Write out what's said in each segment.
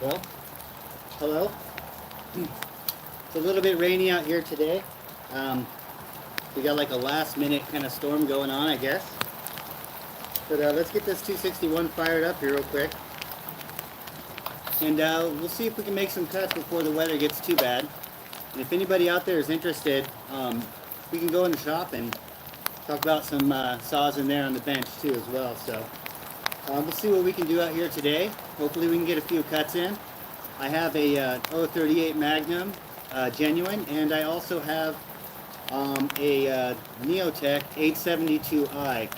Well, hello. It's a little bit rainy out here today. We got like a last minute kind of storm going on, I guess. But let's get this 261 fired up here real quick. And we'll see if we can make some cuts before the weather gets too bad. And if anybody out there is interested, we can go in the shop and talk about some saws in there on the bench too as well. So we'll see what we can do out here today. Hopefully we can get a few cuts in. I have a 038 Magnum genuine, and I also have a Neotech 872i,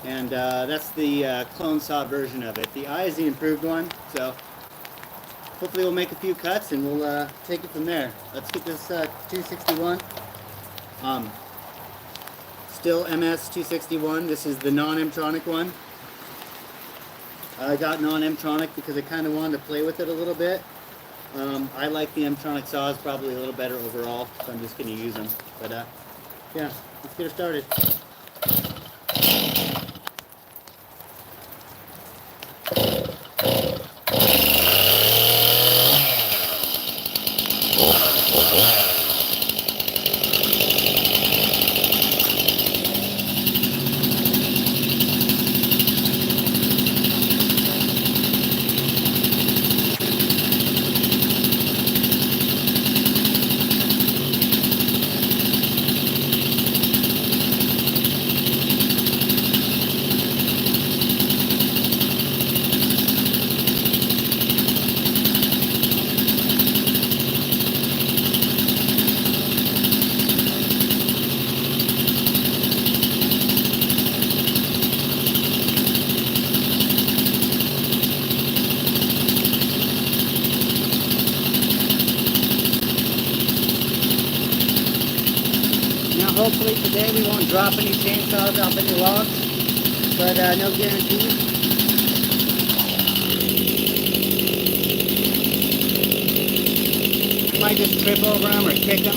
and that's the clone saw version of it. The I is the improved one, so hopefully we'll make a few cuts and we'll take it from there. Let's get this 261. Stihl MS 261. This is the non-Emtronic one. I got non-Emtronic because I kind of wanted to play with it a little bit. I like the Emtronic saws probably a little better overall, so I'm just going to use them. But yeah, let's get her started. Hopefully today we won't drop any chainsaws off any logs, but no guarantees. Might just trip over them or kick them.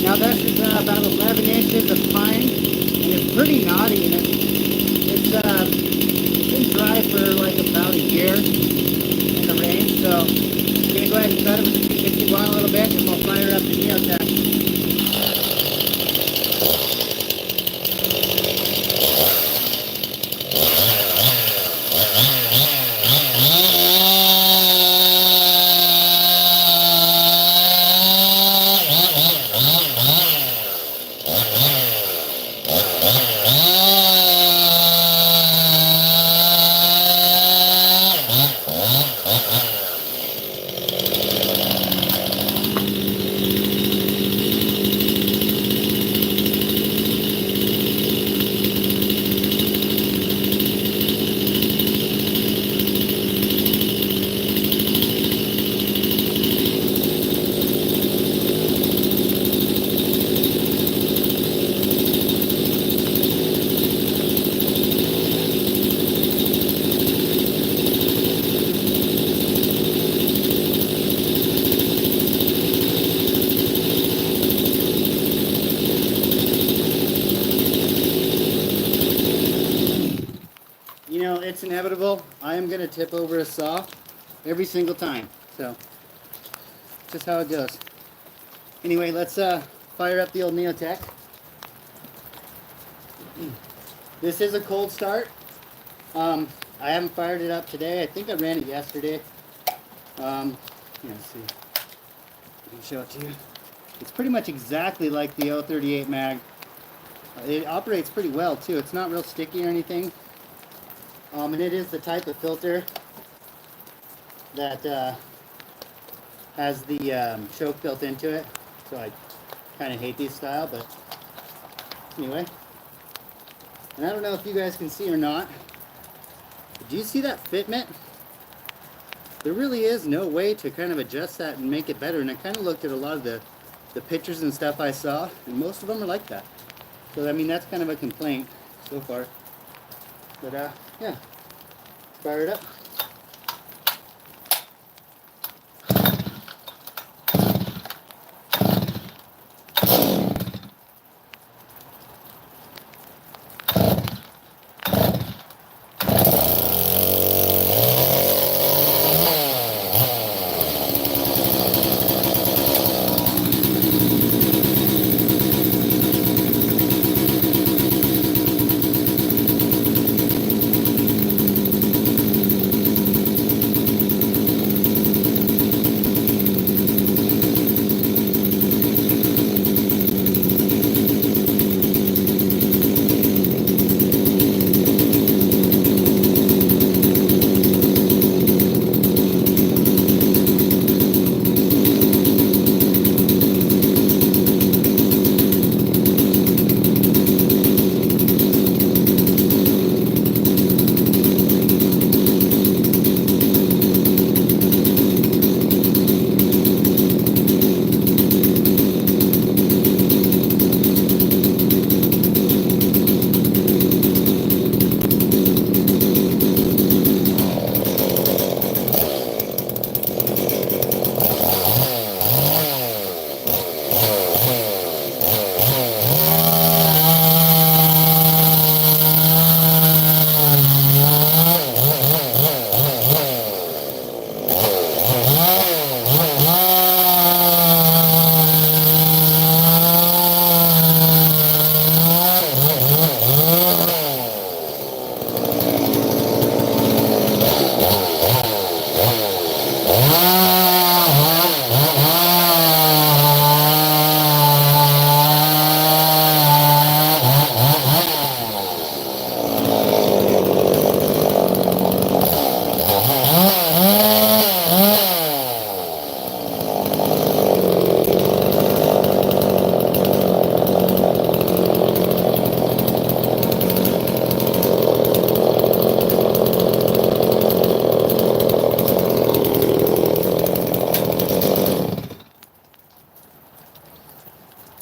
Now this is about 11 inches of pine, and it's pretty knotty, and it's been dry for like about a year in the rain, so I'm going to go ahead and cut it with the 261 a little bit, and we'll fire up the Neotech. You know, it's inevitable. I am going to tip over a saw every single time. So, just how it goes. Anyway, let's fire up the old Neotech. This is a cold start. I haven't fired it up today. I think I ran it yesterday. Let's see. I can show it to you. It's pretty much exactly like the 038 Mag. It operates pretty well too. It's not real sticky or anything. And it is the type of filter that has the choke built into it, so I kind of hate these style, but anyway. And I don't know if you guys can see or not, but do you see that fitment? There really is no way to kind of adjust that and make it better, and I kind of looked at a lot of the pictures and stuff I saw, and most of them are like that. So I mean, that's kind of a complaint so far. But yeah, let's fire it up.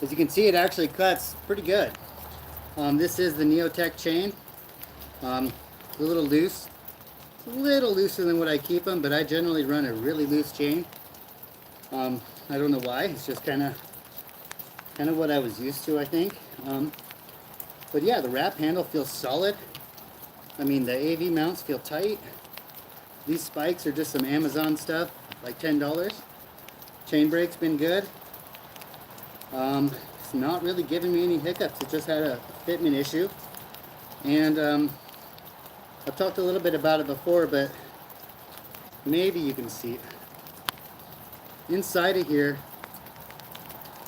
As you can see, it actually cuts pretty good. This is the Neotech chain. It's a little loose. It's a little looser than what I keep them, but I generally run a really loose chain. I don't know why. It's just kind of what I was used to, I think. But yeah, the wrap handle feels solid. I mean, the AV mounts feel tight. These spikes are just some Amazon stuff, like $10. Chain brake's been good. It's not really giving me any hiccups. It just had a fitment issue. And I've talked a little bit about it before, but maybe you can see it. Inside of here,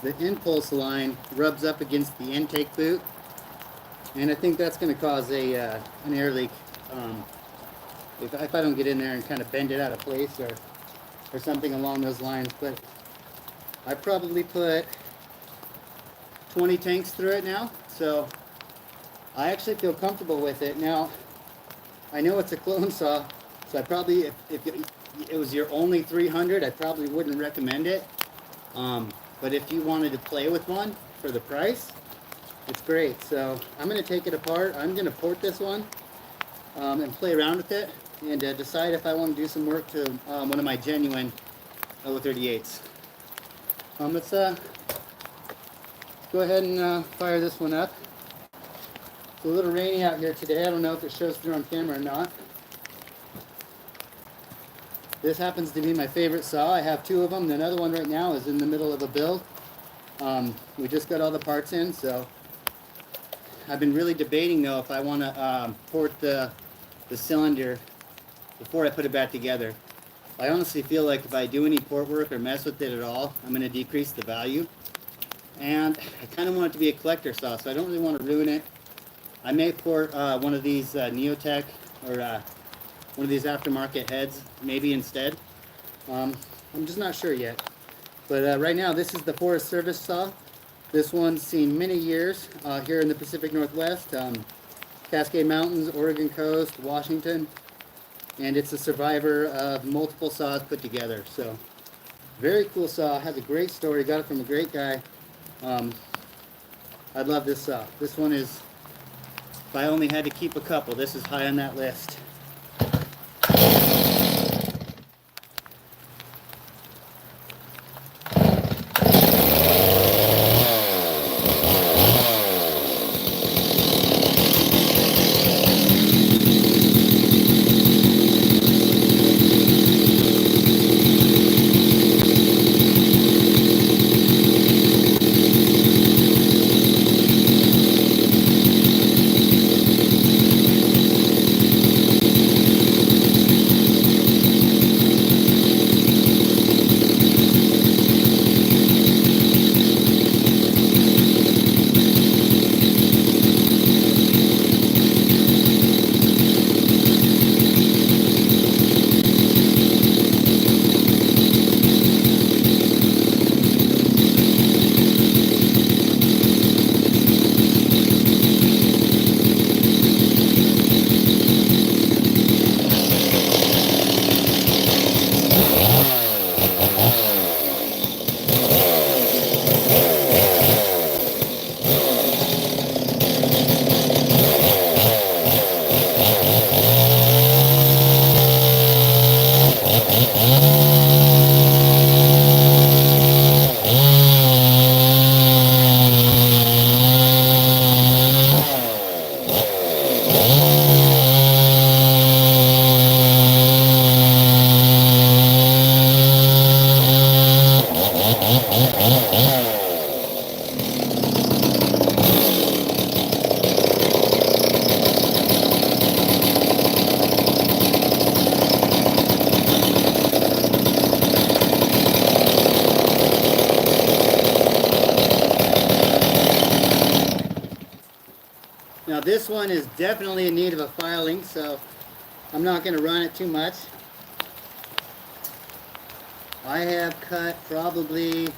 the impulse line rubs up against the intake boot, and I think that's going to cause an air leak if I don't get in there and kind of bend it out of place or something along those lines. But I probably put 20 tanks through it now, so I actually feel comfortable with it. Now, I know it's a clone saw, so I probably, if it was your only 300, I probably wouldn't recommend it. But if you wanted to play with one for the price, it's great. So I'm going to take it apart. I'm going to port this one and play around with it and decide if I want to do some work to one of my genuine 038s. Let's go ahead and fire this one up. It's a little rainy out here today. I don't know if it shows through on camera or not. This happens to be my favorite saw. I have two of them. Another one right now is in the middle of a build. We just got all the parts in, so I've been really debating though if I want to port the cylinder before I put it back together. I honestly feel like if I do any port work or mess with it at all, I'm going to decrease the value. And I kind of want it to be a collector saw, so I don't really want to ruin it. I may port one of these Neotech or one of these aftermarket heads maybe instead. I'm just not sure yet. But right now, this is the Forest Service saw. This one's seen many years here in the Pacific Northwest, Cascade Mountains, Oregon coast, Washington, and it's a survivor of multiple saws put together. So, very cool saw. Has a great story. Got it from a great guy. I love this saw. This one is, if I only had to keep a couple, this is high on that list. Now this one is definitely in need of a filing, so I'm not going to run it too much. I have cut probably,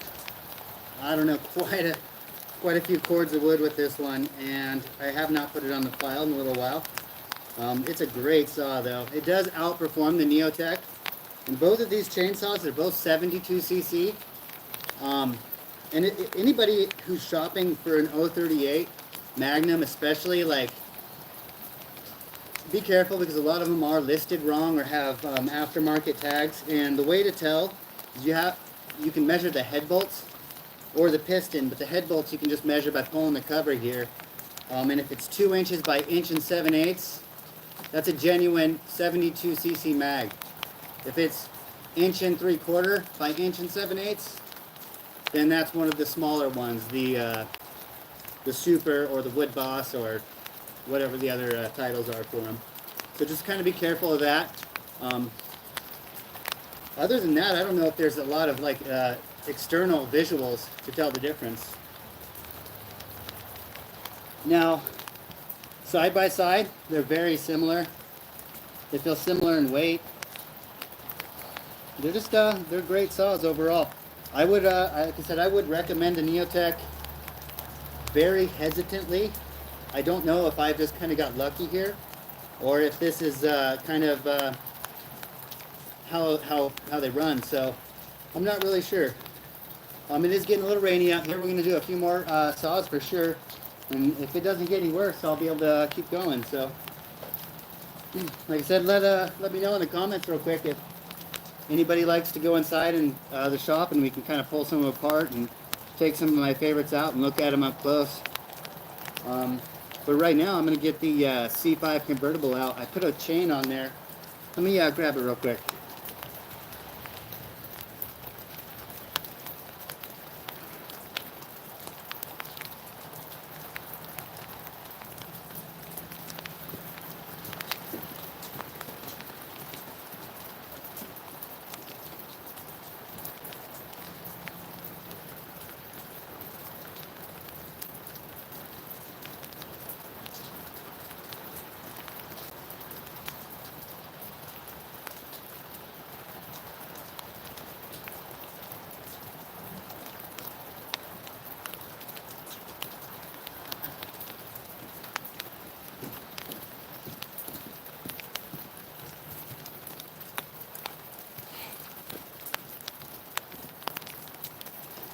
I don't know, quite a few cords of wood with this one, and I have not put it on the file in a little while. It's a great saw though. It does outperform the Neotech. And both of these chainsaws are both 72cc. Anybody who's shopping for an 038 Magnum especially, like, be careful because a lot of them are listed wrong or have aftermarket tags, and the way to tell is you can measure the head bolts or the piston, but the head bolts you can just measure by pulling the cover here, and if it's 2 inches by 1 7/8, that's a genuine 72cc mag. If it's 1 3/4 by 1 7/8, then that's one of the smaller ones, the Super or the Wood Boss or whatever the other titles are for them. So just kind of be careful of that. Other than that, I don't know if there's a lot of like external visuals to tell the difference. Now, side by side, they're very similar. They feel similar in weight. They're just they're great saws overall. I would, like I said, I would recommend the Neotech very hesitantly. I don't know if I just kind of got lucky here, or if this is kind of how they run. So I'm not really sure. It is getting a little rainy out here. We're going to do a few more saws for sure, and if it doesn't get any worse, I'll be able to keep going. So, like I said, let me know in the comments real quick if anybody likes to go inside and the shop, and we can kind of pull some of them apart and take some of my favorites out and look at them up close. But right now, I'm going to get the C5 convertible out. I put a chain on there. Let me grab it real quick.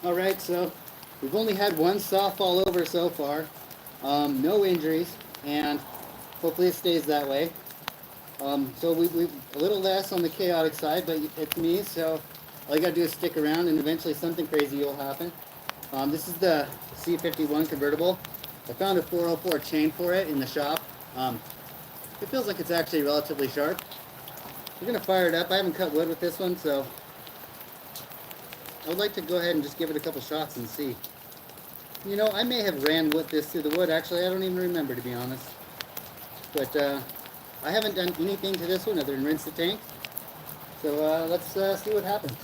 Alright, so we've only had one saw fall over so far. No injuries, and hopefully it stays that way. So we've a little less on the chaotic side, but it's me, so all you gotta do is stick around and eventually something crazy will happen. This is the C51 convertible. I found a 404 chain for it in the shop. It feels like it's actually relatively sharp. We're gonna fire it up. I haven't cut wood with this one, so I would like to go ahead and just give it a couple shots and see. You know, I may have ran with this through the wood. Actually, I don't even remember, to be honest. But I haven't done anything to this one other than rinse the tank. So let's see what happens.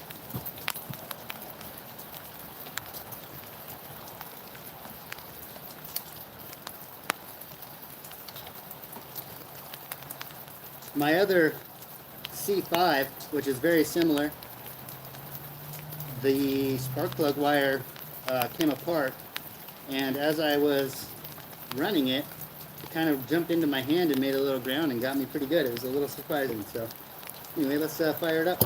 My other C5, which is very similar, the spark plug wire came apart, and as I was running it, it kind of jumped into my hand and made a little ground and got me pretty good. It was a little surprising. So anyway, let's fire it up.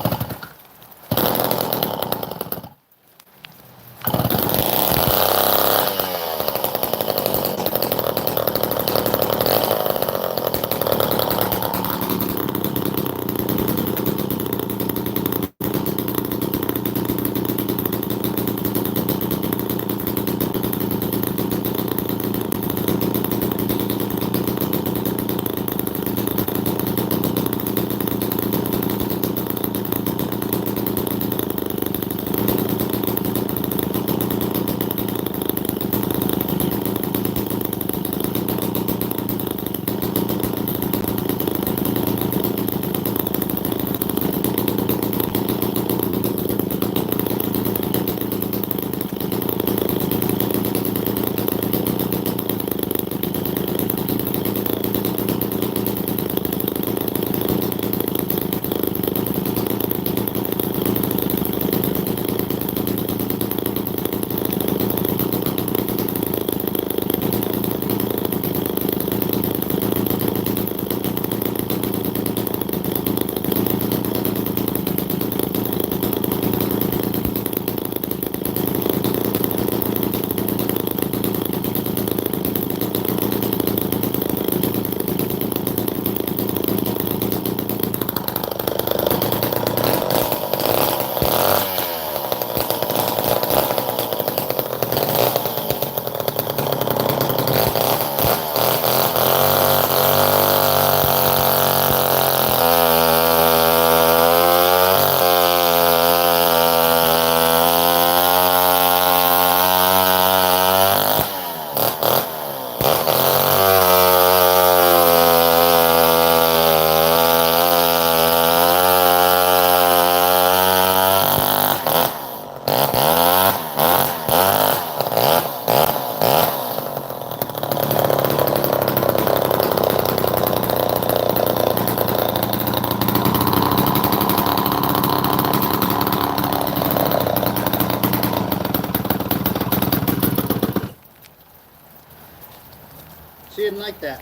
She didn't like that.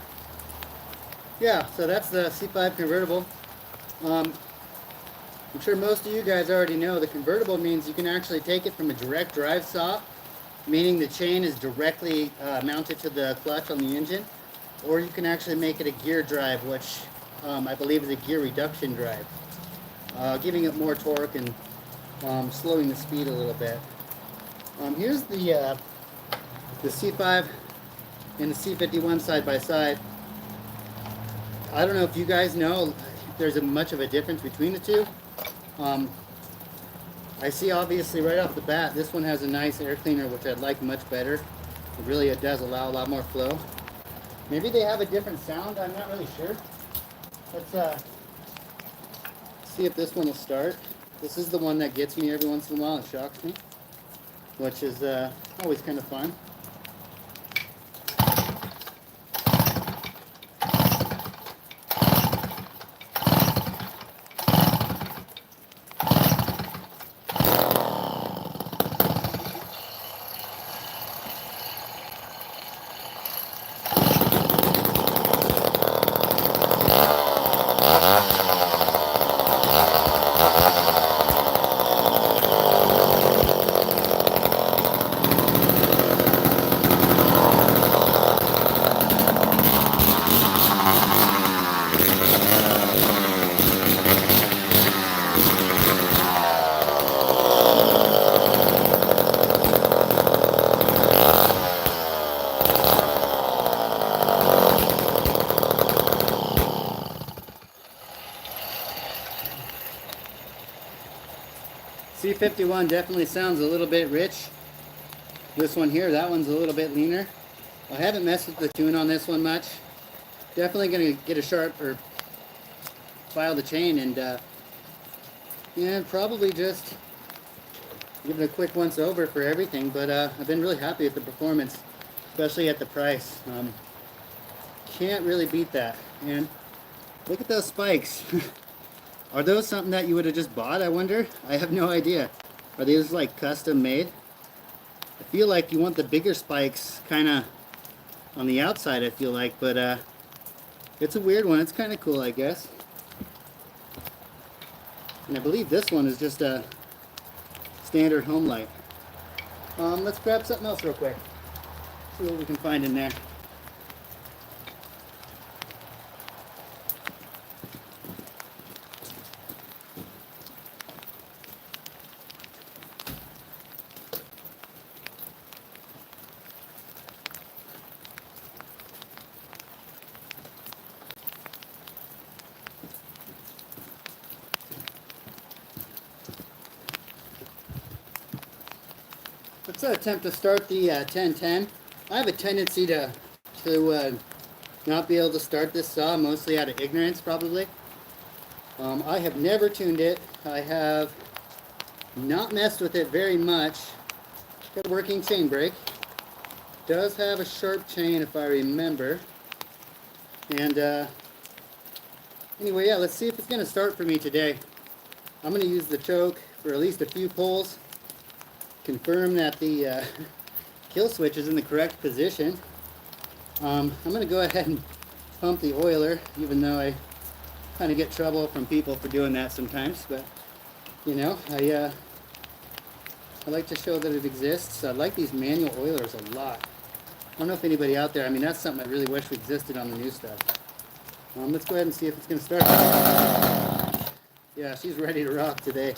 Yeah, so that's the C5 convertible. I'm sure most of you guys already know the convertible means you can actually take it from a direct drive saw, meaning the chain is directly mounted to the clutch on the engine, or you can actually make it a gear drive, which I believe is a gear reduction drive, giving it more torque and slowing the speed a little bit. Here's the C5 and the C51 side by side. I don't know if you guys know if there's much of a difference between the two. I see obviously right off the bat this one has a nice air cleaner, which I'd like much better. It does allow a lot more flow. Maybe they have a different sound, I'm not really sure. Let's see if this one will start. This is the one that gets me every once in a while. It shocks me, which is always kind of fun. 351 definitely sounds a little bit rich. This one here, that one's a little bit leaner. I haven't messed with the tune on this one much. Definitely going to get a sharp or file the chain and yeah, probably just give it a quick once over for everything. But I've been really happy with the performance, especially at the price. Can't really beat that. And look at those spikes. Are those something that you would have just bought, I wonder? I have no idea. Are these like custom made? I feel like you want the bigger spikes kind of on the outside, I feel like, but it's a weird one. It's kind of cool, I guess. And I believe this one is just a standard Homelite. Let's grab something else real quick. See what we can find in there. Let's attempt to start the 1010. I have a tendency to not be able to start this saw, mostly out of ignorance probably. I have never tuned it. I have not messed with it very much. Got a working chain brake. Does have a sharp chain if I remember. And anyway, yeah, let's see if it's going to start for me today. I'm going to use the choke for at least a few pulls. Confirm that the kill switch is in the correct position. I'm going to go ahead and pump the oiler, even though I kind of get trouble from people for doing that sometimes. But you know, I like to show that it exists. I like these manual oilers a lot. I don't know if anybody out there. I mean, that's something I really wish existed on the new stuff. Let's go ahead and see if it's going to start. Yeah, she's ready to rock today.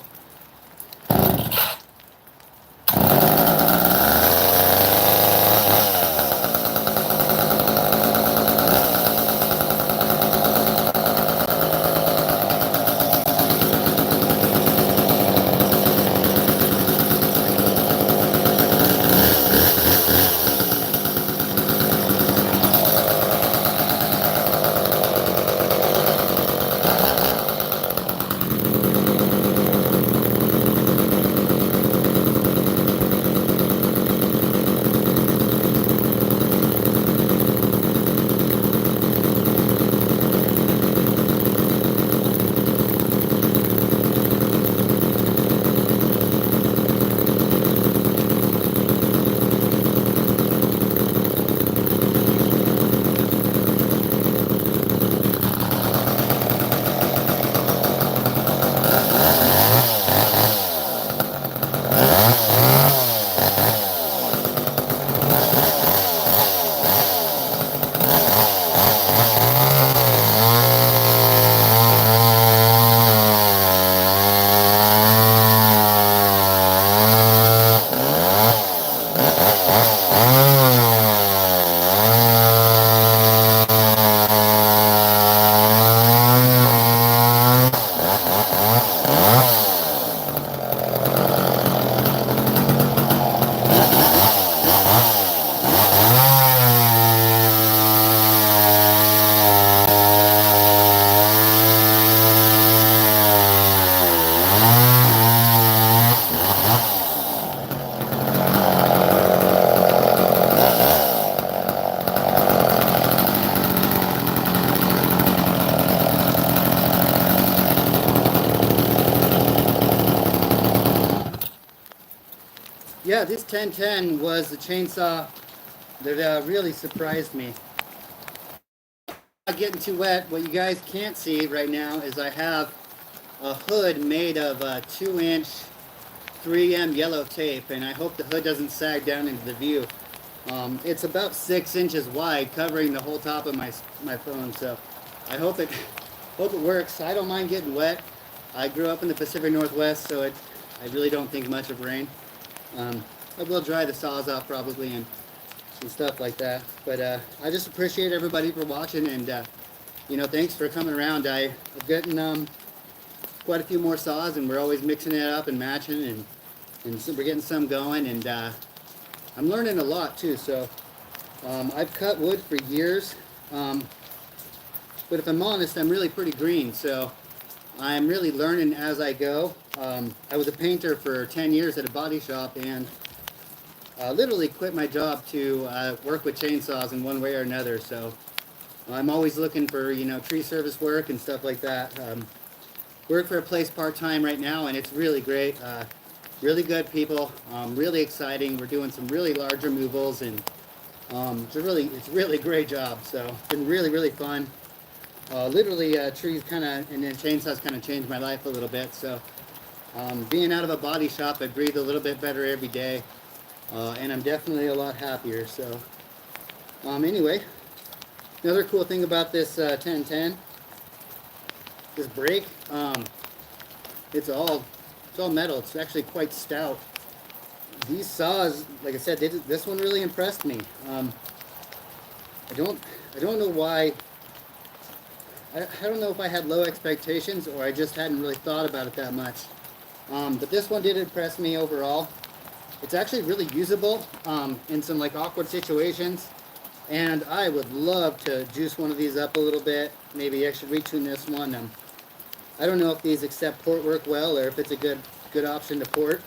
Yeah, this 1010 was the chainsaw that really surprised me. Not getting too wet. What you guys can't see right now is I have a hood made of 2-inch 3M yellow tape, and I hope the hood doesn't sag down into the view. It's about 6 inches wide, covering the whole top of my phone, so I hope it works. I don't mind getting wet. I grew up in the Pacific Northwest, so I really don't think much of rain. I will dry the saws off probably and stuff like that. But I just appreciate everybody for watching, and you know, thanks for coming around. I've gotten quite a few more saws, and we're always mixing it up and matching, and so we're getting some going, and I'm learning a lot too. So I've cut wood for years, but if I'm honest, I'm really pretty green, so I'm really learning as I go. I was a painter for 10 years at a body shop, and literally quit my job to work with chainsaws in one way or another. So I'm always looking for, you know, tree service work and stuff like that. Work for a place part-time right now, and it's really great. Really good people, really exciting. We're doing some really large removals, and it's a really great job. So it's been really fun. Literally, trees kind of and then chainsaws kind of changed my life a little bit. So being out of a body shop, I breathe a little bit better every day, and I'm definitely a lot happier. So anyway, another cool thing about this 1010, this brake, it's all metal. It's actually quite stout. These saws, like I said, this one really impressed me. I don't know why. I don't know if I had low expectations or I just hadn't really thought about it that much. But this one did impress me overall. It's actually really usable in some like awkward situations. And I would love to juice one of these up a little bit. Maybe I should retune this one. I don't know if these accept port work well, or if it's a good option to port.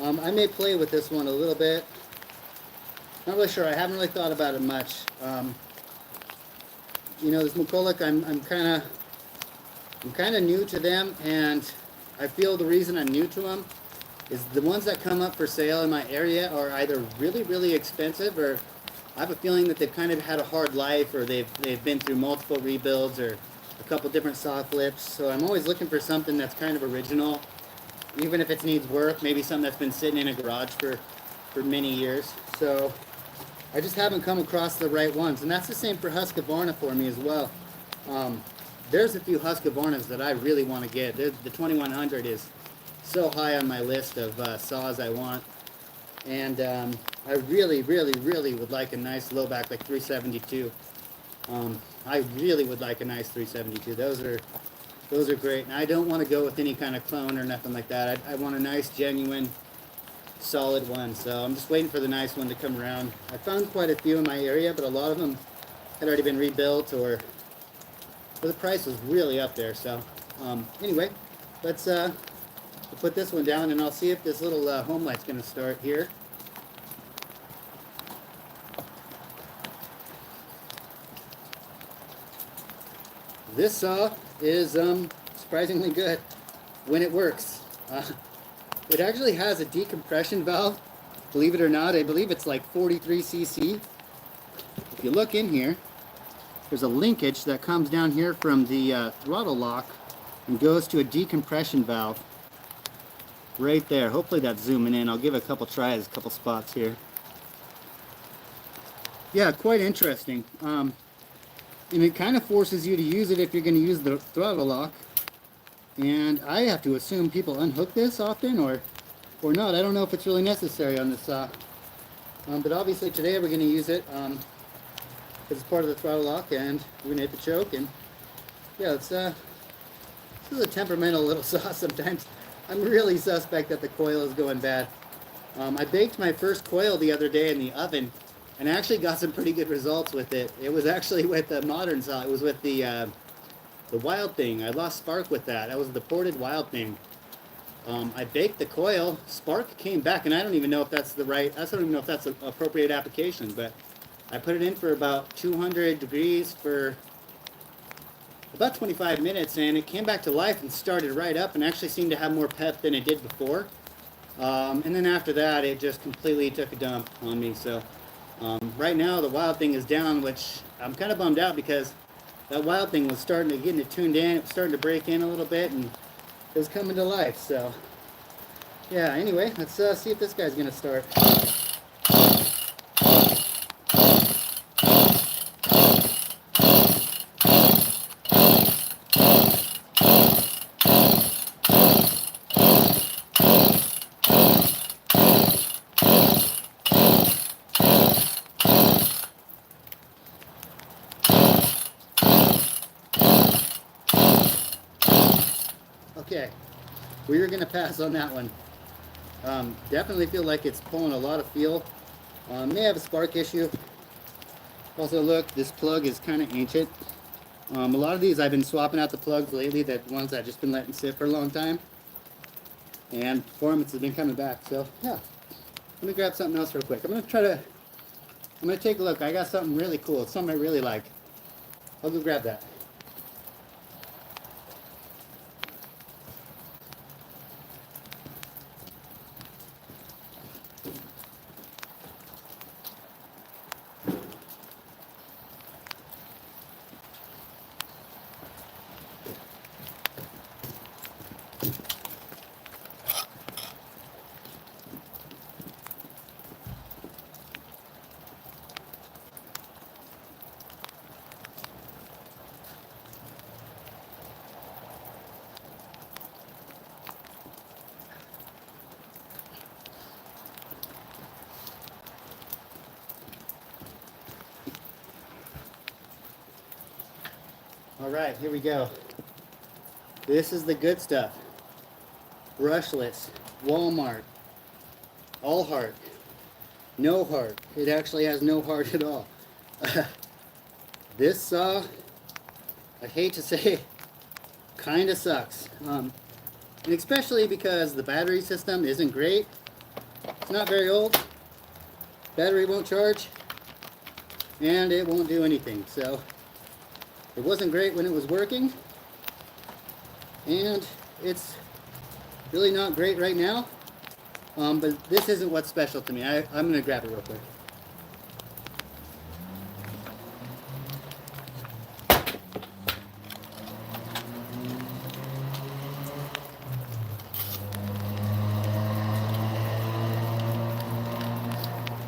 I may play with this one a little bit. Not really sure. I haven't really thought about it much. You know, this McCulloch, I'm kind of new to them, and I feel the reason I'm new to them is the ones that come up for sale in my area are either really expensive, or I have a feeling that they've kind of had a hard life, or they've been through multiple rebuilds or a couple different saw flips. So I'm always looking for something that's kind of original, even if it needs work, maybe something that's been sitting in a garage for many years. So I just haven't come across the right ones, and that's the same for Husqvarna for me as well. There's a few Husqvarnas that I really want to get. The 2100 is so high on my list of saws I want, and I really would like a nice low back like 372. I really would like a nice 372. Those are great, and I don't want to go with any kind of clone or nothing like that. I want a nice, genuine, solid one. So I'm just waiting for the nice one to come around. I found quite a few in my area, but a lot of them had already been rebuilt, or the price was really up there. So anyway, let's put this one down, and I'll see if this little Homelite's going to start here. This saw is surprisingly good when it works. It actually has a decompression valve, believe it or not. I believe it's like 43 cc. If you look in here, there's a linkage that comes down here from the throttle lock and goes to a decompression valve right there. Hopefully that's zooming in. I'll give it a couple tries, a couple spots here. Yeah, quite interesting. And it kind of forces you to use it if you're going to use the throttle lock. And I have to assume people unhook this often or not. I don't know if it's really necessary on this saw. But obviously today we're going to use it because it's part of the throttle lock, and we're going to hit the choke. And yeah, this is a temperamental little saw sometimes. I'm really suspect that the coil is going bad. I baked my first coil the other day in the oven, and I actually got some pretty good results with it. It was actually with the modern saw. It was with the Wild Thing. I lost spark with that. That was the ported Wild Thing. I baked the coil. Spark came back, and I don't even know if that's the appropriate application. But I put it in for about 200 degrees for about 25 minutes, and it came back to life and started right up, and actually seemed to have more pep than it did before. And then after that, it just completely took a dump on me. So. Right now the Wild Thing is down, which I'm kind of bummed out because that Wild Thing was starting to get it tuned in. It was starting to break in a little bit, and it was coming to life. So yeah, anyway, let's see if this guy's gonna start. we were gonna pass on that one. Definitely feel like it's pulling a lot of fuel. May have a spark issue. Also look, this plug is kind of ancient. A lot of these I've been swapping out the plugs lately, that ones I've just been letting sit for a long time. And performance has been coming back, so yeah. Let me grab something else real quick. I'm gonna take a look. I got something really cool. It's something I really like. I'll go grab that. All right, here we go. This is the good stuff. Brushless, Walmart, all heart, no heart. It actually has no heart at all. This saw, I hate to say, kind of sucks. And especially because the battery system isn't great. It's not very old. Battery won't charge, and it won't do anything. So it wasn't great when it was working, and it's really not great right now. But this isn't what's special to me. I'm going to grab it real quick.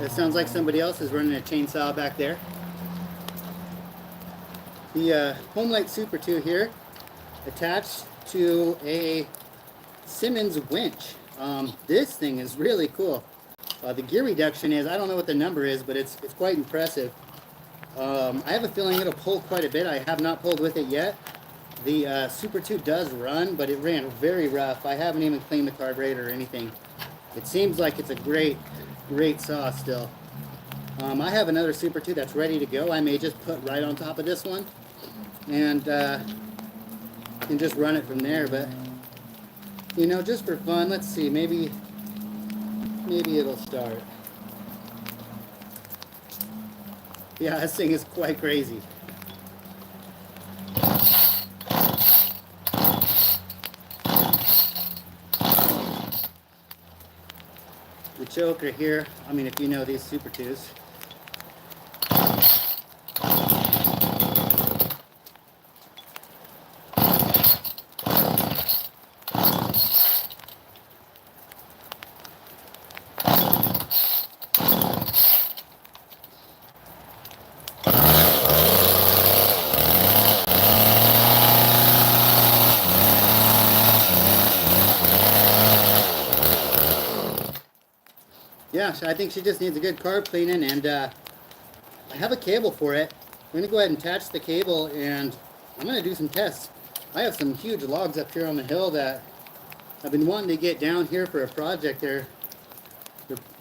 It sounds like somebody else is running a chainsaw back there. The Homelite Super 2 here, attached to a Simmons winch. This thing is really cool. The gear reduction is, I don't know what the number is, but it's quite impressive. I have a feeling it'll pull quite a bit. I have not pulled with it yet. The Super 2 does run, but it ran very rough. I haven't even cleaned the carburetor or anything. It seems like it's a great saw still. I have another Super 2 that's ready to go. I may just put right on top of this one and just run it from there. But you know, just for fun, let's see, maybe it'll start. Yeah, this thing is quite crazy. The choker here, I mean, if you know these Super 2s. Yeah, I think she just needs a good carb cleaning, and I have a cable for it. I'm going to go ahead and attach the cable, and I'm going to do some tests. I have some huge logs up here on the hill that I've been wanting to get down here for a project. They're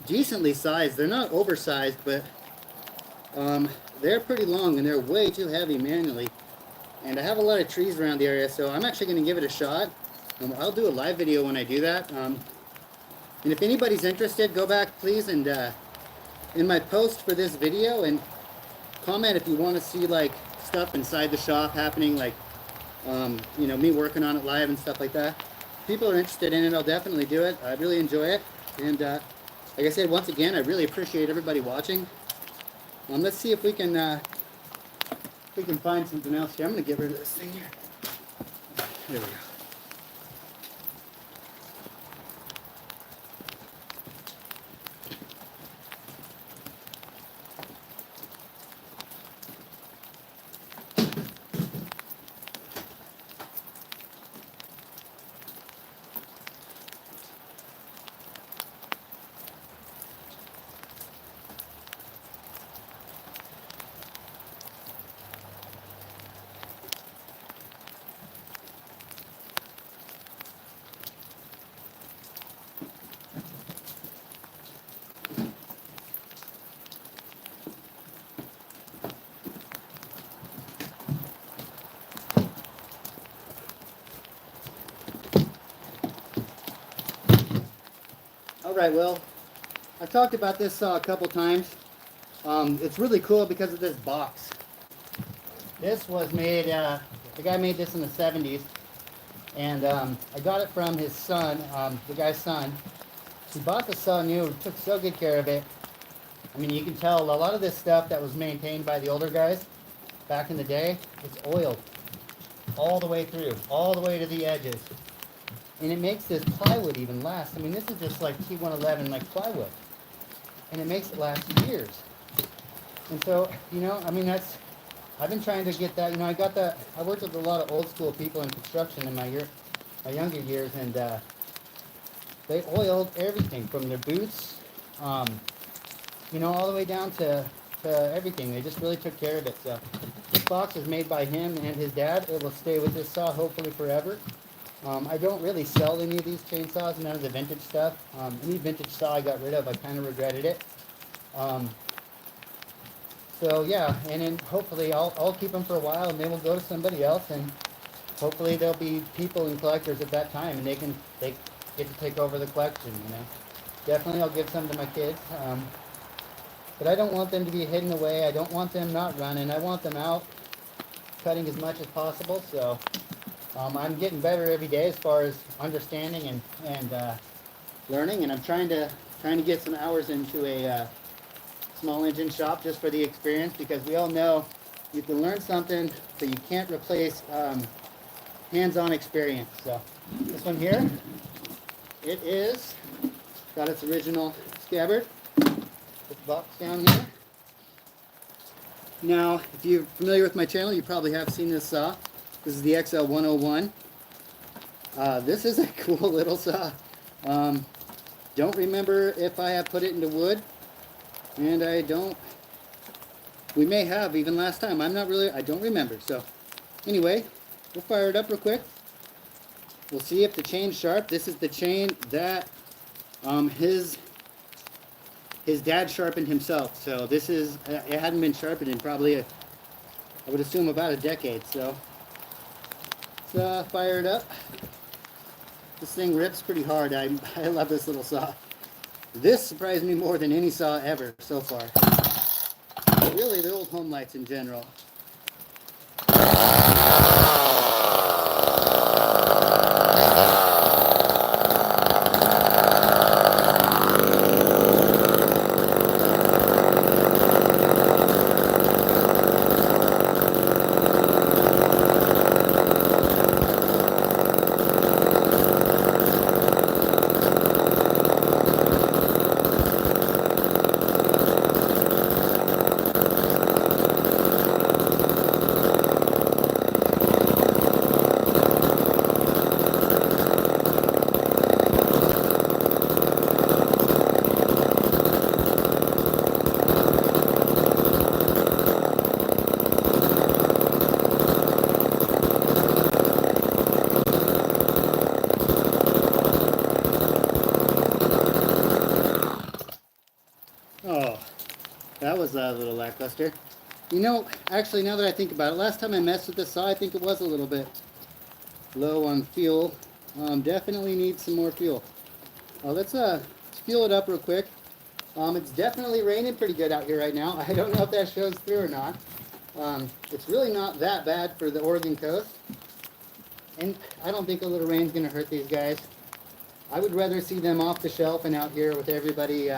decently sized. They're not oversized, but they're pretty long, and they're way too heavy manually. And I have a lot of trees around the area, so I'm actually going to give it a shot. I'll do a live video when I do that. And if anybody's interested, go back please and in my post for this video and comment if you want to see like stuff inside the shop happening, like you know, me working on it live and stuff like that. If people are interested in it, I'll definitely do it. I really enjoy it, and like I said, once again, I really appreciate everybody watching. Let's see if we can find something else here. I'm gonna get rid of this thing here. There we go. Alright, well, I've talked about this saw a couple times. It's really cool because of this box. This was made, the guy made this in the 70s, and I got it from his son, the guy's son. He bought the saw new, took so good care of it. I mean, you can tell a lot of this stuff that was maintained by the older guys back in the day, it's oiled all the way through, all the way to the edges. And it makes this plywood even last. I mean, this is just like T111 like plywood. And it makes it last years. And so, you know, I mean, I've been trying to get that, you know, I worked with a lot of old school people in construction in my younger years, and they oiled everything from their boots, you know, all the way down to everything. They just really took care of it. So this box is made by him and his dad. It will stay with this saw hopefully forever. I don't really sell any of these chainsaws, none of the vintage stuff. Any vintage saw I got rid of, I kind of regretted it. So yeah, and then hopefully I'll keep them for a while, and they will go to somebody else, and hopefully there'll be people and collectors at that time, and they get to take over the collection, you know. Definitely I'll give some to my kids, but I don't want them to be hidden away. I don't want them not running. I want them out cutting as much as possible. So I'm getting better every day as far as understanding and learning, and I'm trying to get some hours into a small engine shop just for the experience, because we all know you can learn something, but you can't replace hands-on experience. So this one here, it is got its original scabbard. Put the box down here. Now, if you're familiar with my channel, you probably have seen this saw. This is the XL 101. This is a cool little saw. Don't remember if I have put it into wood, and I don't. We may have even last time. I don't remember. So anyway, we'll fire it up real quick. We'll see if the chain's sharp. This is the chain that his dad sharpened himself. So this is, it hadn't been sharpened in probably I would assume about a decade. So let's fire it up. This thing rips pretty hard. I love this little saw. This surprised me more than any saw ever so far. Really, the old Homelites in general. Oh, that was a little lackluster. You know, actually, now that I think about it, last time I messed with this saw, I think it was a little bit low on fuel. Definitely needs some more fuel. Let's fuel it up real quick. It's definitely raining pretty good out here right now. I don't know if that shows through or not. It's really not that bad for the Oregon coast. And I don't think a little rain's going to hurt these guys. I would rather see them off the shelf and out here with everybody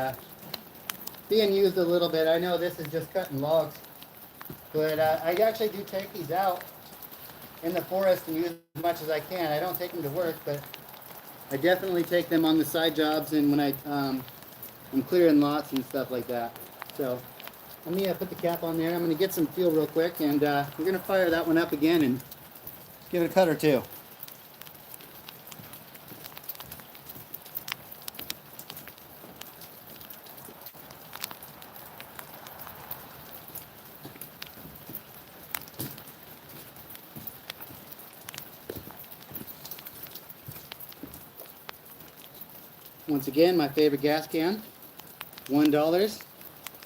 being used a little bit. I know this is just cutting logs, but I actually do take these out in the forest and use as much as I can. I don't take them to work, but I definitely take them on the side jobs and when I'm clearing lots and stuff like that. So let me put the cap on there. I'm going to get some fuel real quick, and we're going to fire that one up again and give it a cut or two. Once again, my favorite gas can, $1,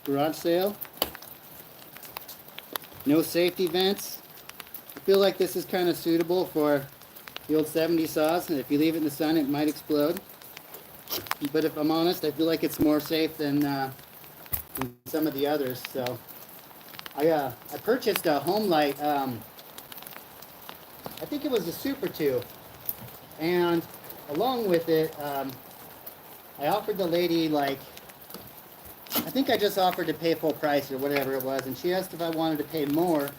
garage sale, no safety vents. I feel like this is kind of suitable for the old 70s saws, and if you leave it in the sun it might explode. but if I'm honest, I feel like it's more safe than some of the others. So I purchased a Homelite. I think it was a Super 2, and along with it, I offered the lady, like, I think I just offered to pay full price or whatever it was, and she asked if I wanted to pay more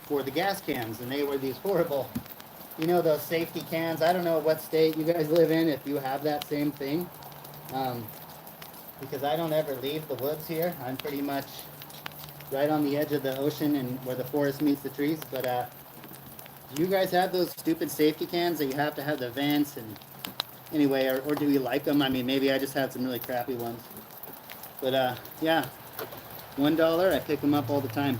for the gas cans, and they were these horrible, you know, those safety cans. I don't know what state you guys live in, if you have that same thing, because I don't ever leave the woods here. I'm pretty much right on the edge of the ocean and where the forest meets the trees. But do you guys have those stupid safety cans that you have to have the vents? And anyway, or do you like them? I mean, maybe I just had some really crappy ones. But yeah, $1. I pick them up all the time.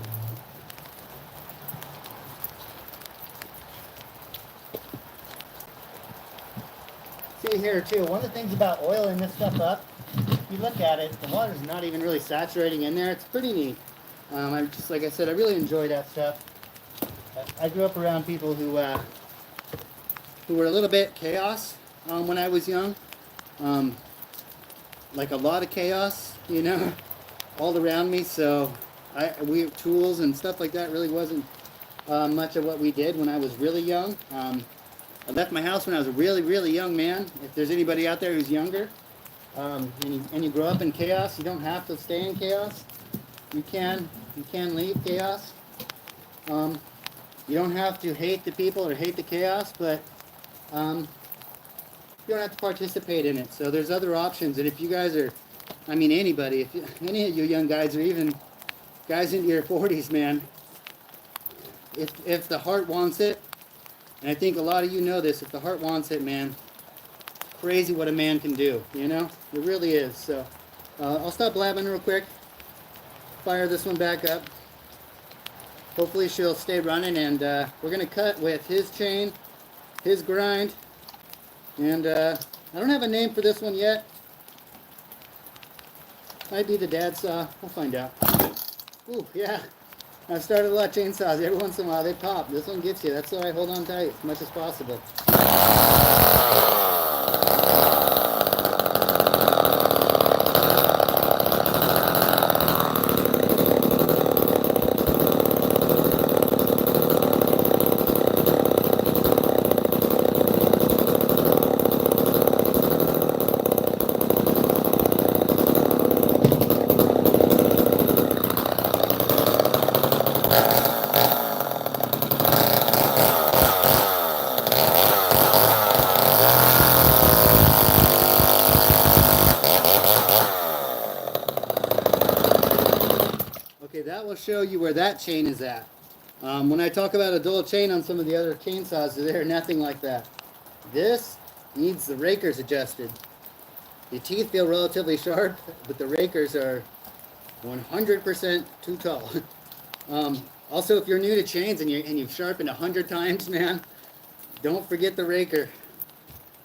See here too, one of the things about oiling this stuff up, if you look at it, the water's not even really saturating in there. It's pretty neat. I just, like I said, I really enjoy that stuff. I grew up around people who were a little bit chaos when I was young. Like a lot of chaos, you know, all around me. So we tools and stuff like that really wasn't much of what we did when I was really young. I left my house when I was a really, really young man. If there's anybody out there who's younger, and you grow up in chaos, you don't have to stay in chaos. You can leave chaos. You don't have to hate the people or hate the chaos, but you don't have to participate in it. So there's other options. And if you guys are, I mean anybody, any of you young guys or even guys into your 40s, man, if the heart wants it, and I think a lot of you know this, if the heart wants it, man, crazy what a man can do, you know? It really is. So I'll stop blabbing real quick, fire this one back up. Hopefully she'll stay running, and we're going to cut with his chain, his grind, and I don't have a name for this one yet. Might be the dad saw. We'll find out. Ooh, yeah. I've started a lot of chainsaws. Every once in a while they pop. This one gets you. That's why I hold on tight as much as possible. That will show you where that chain is at. When I talk about a dual chain on some of the other chainsaws, they're nothing like that. This needs the rakers adjusted. The teeth feel relatively sharp, but the rakers are 100% too tall. Also, if you're new to chains and you've sharpened 100 times, man, don't forget the raker.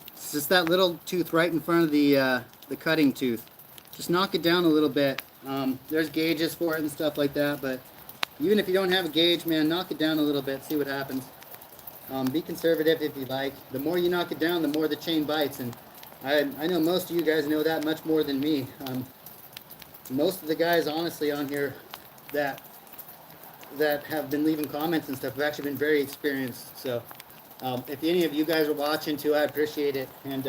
It's just that little tooth right in front of the cutting tooth. Just knock it down a little bit. There's gauges for it and stuff like that, but even if you don't have a gauge, man, knock it down a little bit, see what happens. Be conservative if you like. The more you knock it down, the more the chain bites, and I know most of you guys know that much more than me. Most of the guys, honestly, on here that have been leaving comments and stuff have actually been very experienced. So if any of you guys are watching too, I appreciate it. And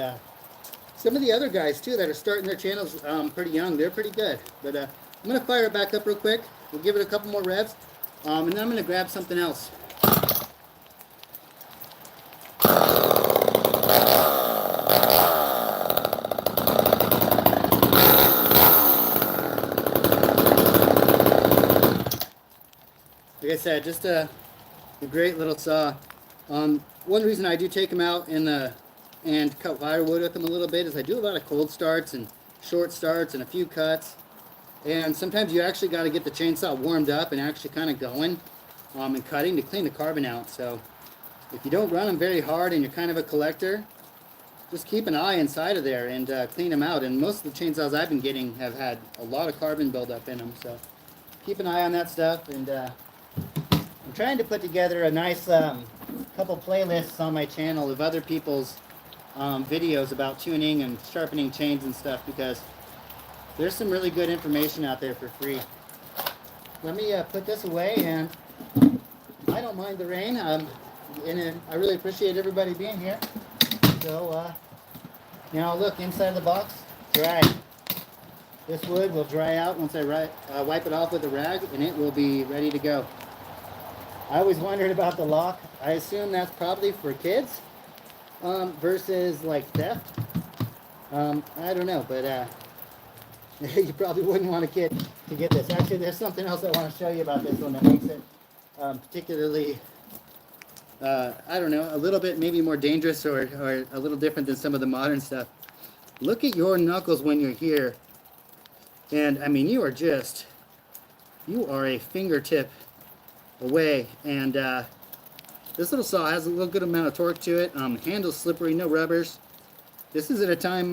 some of the other guys too that are starting their channels pretty young, they're pretty good. But I'm going to fire it back up real quick. We'll give it a couple more revs, and then I'm going to grab something else. Like I said, just a great little saw. One reason I do take them out and cut firewood with them a little bit is I do a lot of cold starts and short starts and a few cuts, and sometimes you actually got to get the chainsaw warmed up and actually kind of going and cutting to clean the carbon out. So if you don't run them very hard and you're kind of a collector, just keep an eye inside of there and clean them out. And most of the chainsaws I've been getting have had a lot of carbon buildup in them, so keep an eye on that stuff. And I'm trying to put together a nice couple playlists on my channel of other people's videos about tuning and sharpening chains and stuff, because there's some really good information out there for free. Let me put this away, and I don't mind the rain. And I really appreciate everybody being here. So now look, inside the box, dry. This wood will dry out once I wipe it off with a rag, and it will be ready to go. I always wondered about the lock. I assume that's probably for kids versus like theft. I don't know, but you probably wouldn't want a kid to get this. Actually, there's something else I want to show you about this one that makes it particularly, I don't know, a little bit maybe more dangerous or a little different than some of the modern stuff. Look at your knuckles when you're here. And I mean, you are a fingertip away. And this little saw has a little good amount of torque to it. Handle's slippery, no rubbers. This is at a time,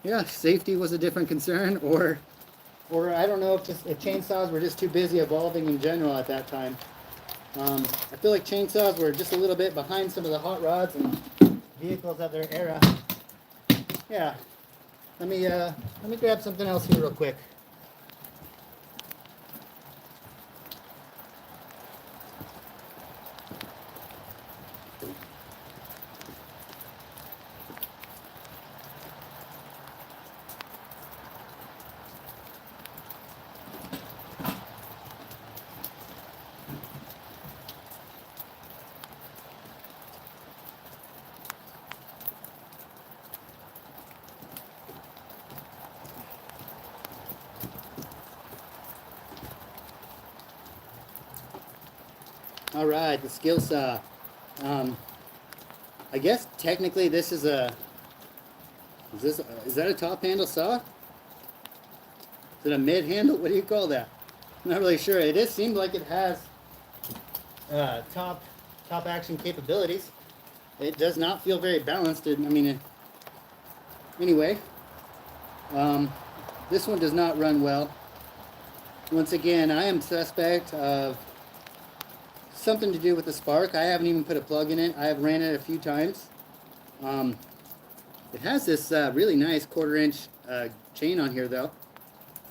yeah, safety was a different concern, or I don't know if chainsaws were just too busy evolving in general at that time. I feel like chainsaws were just a little bit behind some of the hot rods and vehicles of their era. Yeah. Let me grab something else here real quick. All right, the Stihl saw. I guess technically this is is that a top handle saw? Is it a mid handle? What do you call that? I'm not really sure. It just seemed like it has top action capabilities. It does not feel very balanced. Anyway, this one does not run well. Once again, I am suspect of something to do with the spark. I haven't even put a plug in it. I have ran it a few times. It has this really nice 1/4 inch chain on here though.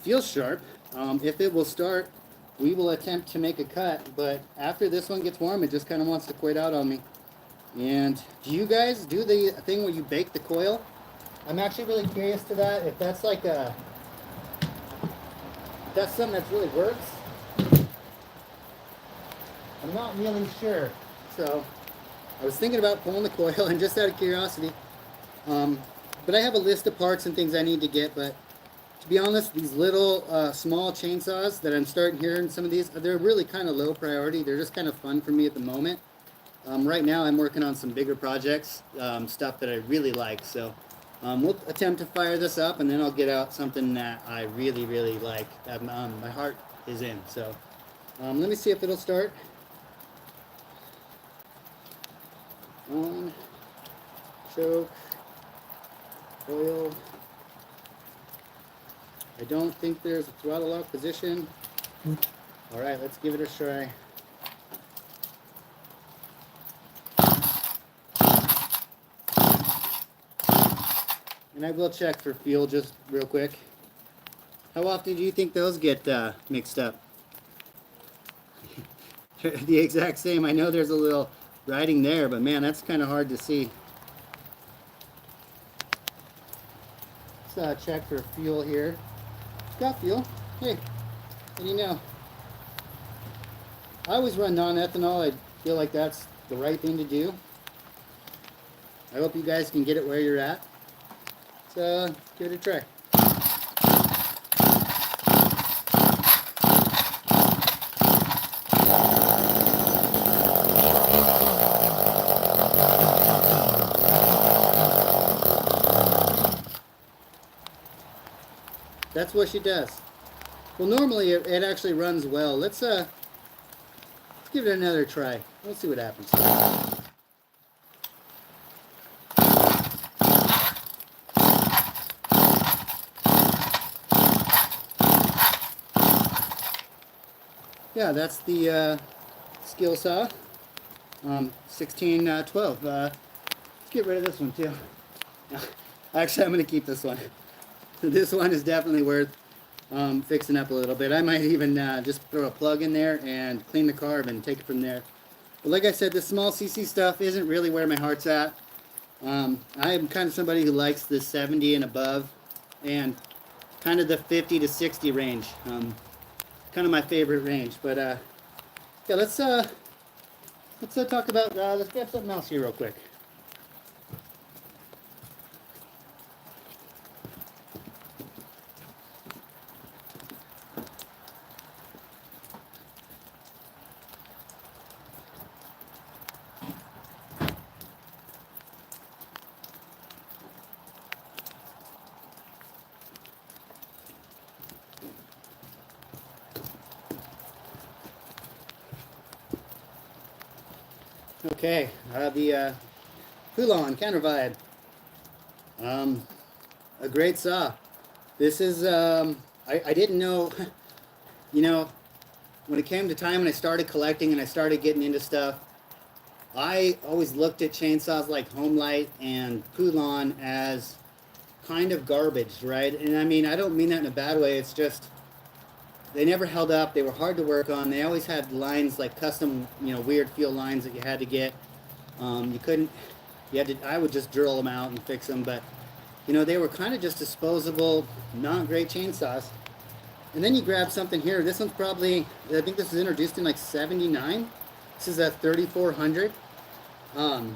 Feels sharp. If it will start, we will attempt to make a cut, but after this one gets warm, it just kind of wants to quit out on me. And do you guys do the thing where you bake the coil? I'm actually really curious to that, if that's like if that's something that really works. I'm not really sure. So I was thinking about pulling the coil, and just out of curiosity, but I have a list of parts and things I need to get. But to be honest, these little small chainsaws that I'm starting here in some of these, they're really kind of low priority. They're just kind of fun for me at the moment. Right now I'm working on some bigger projects, stuff that I really like. So we'll attempt to fire this up, and then I'll get out something that I really, really like, that my heart is in. So let me see if it'll start. On, choke, coil. I don't think there's a throttle lock position. All right, let's give it a try. And I will check for fuel just real quick. How often do you think those get mixed up? The exact same. I know there's a little riding there, but man, that's kind of hard to see. Let's check for fuel here. Got fuel. Hey, what do you know? I always run non-ethanol. I feel like that's the right thing to do. I hope you guys can get it where you're at. So give it a try. That's what she does. Well, normally it actually runs well. Let's give it another try. Let's see what happens. Yeah, that's the Stihl saw. 1612. get rid of this one too. Actually, I'm going to keep this one. This one is definitely worth fixing up a little bit. I might even just throw a plug in there and clean the carb and take it from there. But like I said, this small CC stuff isn't really where my heart's at. I am kind of somebody who likes the 70 and above, and kind of the 50 to 60 range. Kind of my favorite range. But yeah, let's talk about, let's grab something else here real quick. Okay, the Poulan Counter Vibe. A great saw. This is, I didn't know, you know, when it came to time and I started collecting and I started getting into stuff, I always looked at chainsaws like Homelite and Poulan as kind of garbage, right? And I mean, I don't mean that in a bad way. It's just, they never held up. They were hard to work on. They always had lines, like custom, you know, weird feel lines that you had to get. You couldn't, you had to, I would just drill them out and fix them, but, you know, they were kind of just disposable, not great chainsaws. And then you grab something here. This one's probably, I think this was introduced in like 79. This is a 3400. I'm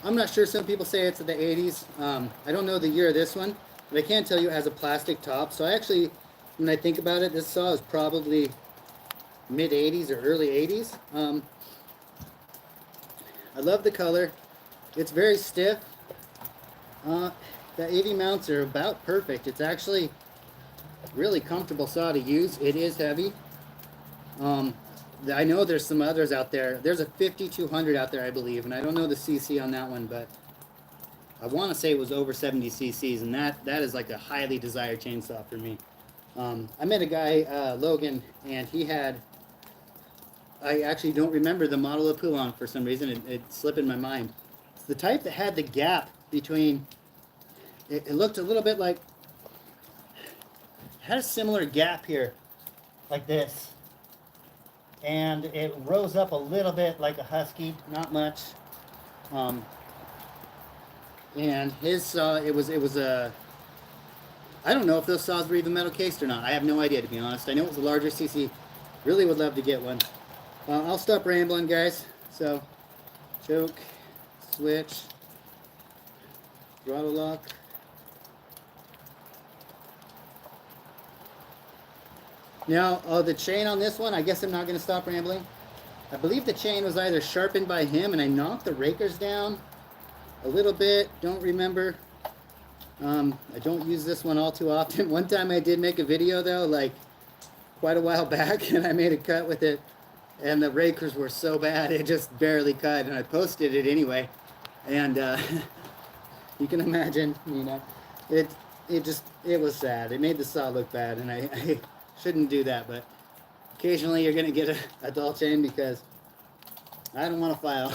not sure. Some people say it's the 80s. I don't know the year of this one, but I can tell you it has a plastic top. So I actually, when I think about it, this saw is probably mid 80s or early 80s. I love the color. It's very stiff. The AV mounts are about perfect. It's actually really comfortable saw to use. It is heavy. I know there's some others out there. There's a 5200 out there, I believe, and I don't know the CC on that one, but I want to say it was over 70 cc's, and that is like a highly desired chainsaw for me. I met a guy, Logan, and he had, I actually don't remember the model of Poulan for some reason. It slipped in my mind. It's the type that had the gap between, it looked a little bit like, had a similar gap here, like this. And it rose up a little bit like a Husky, not much. And his saw, it was a, I don't know if those saws were even metal cased or not. I have no idea, to be honest. I know it was a larger CC. Really would love to get one. I'll stop rambling, guys. So, choke, switch, throttle lock. Now, the chain on this one, I guess I'm not going to stop rambling. I believe the chain was either sharpened by him and I knocked the rakers down a little bit. Don't remember. I don't use this one all too often. One time I did make a video though, like quite a while back, and I made a cut with it, and the rakers were so bad it just barely cut, and I posted it anyway. And you can imagine, you know, it was sad. It made the saw look bad, and I shouldn't do that, but occasionally you're gonna get a dull chain because I don't want to file.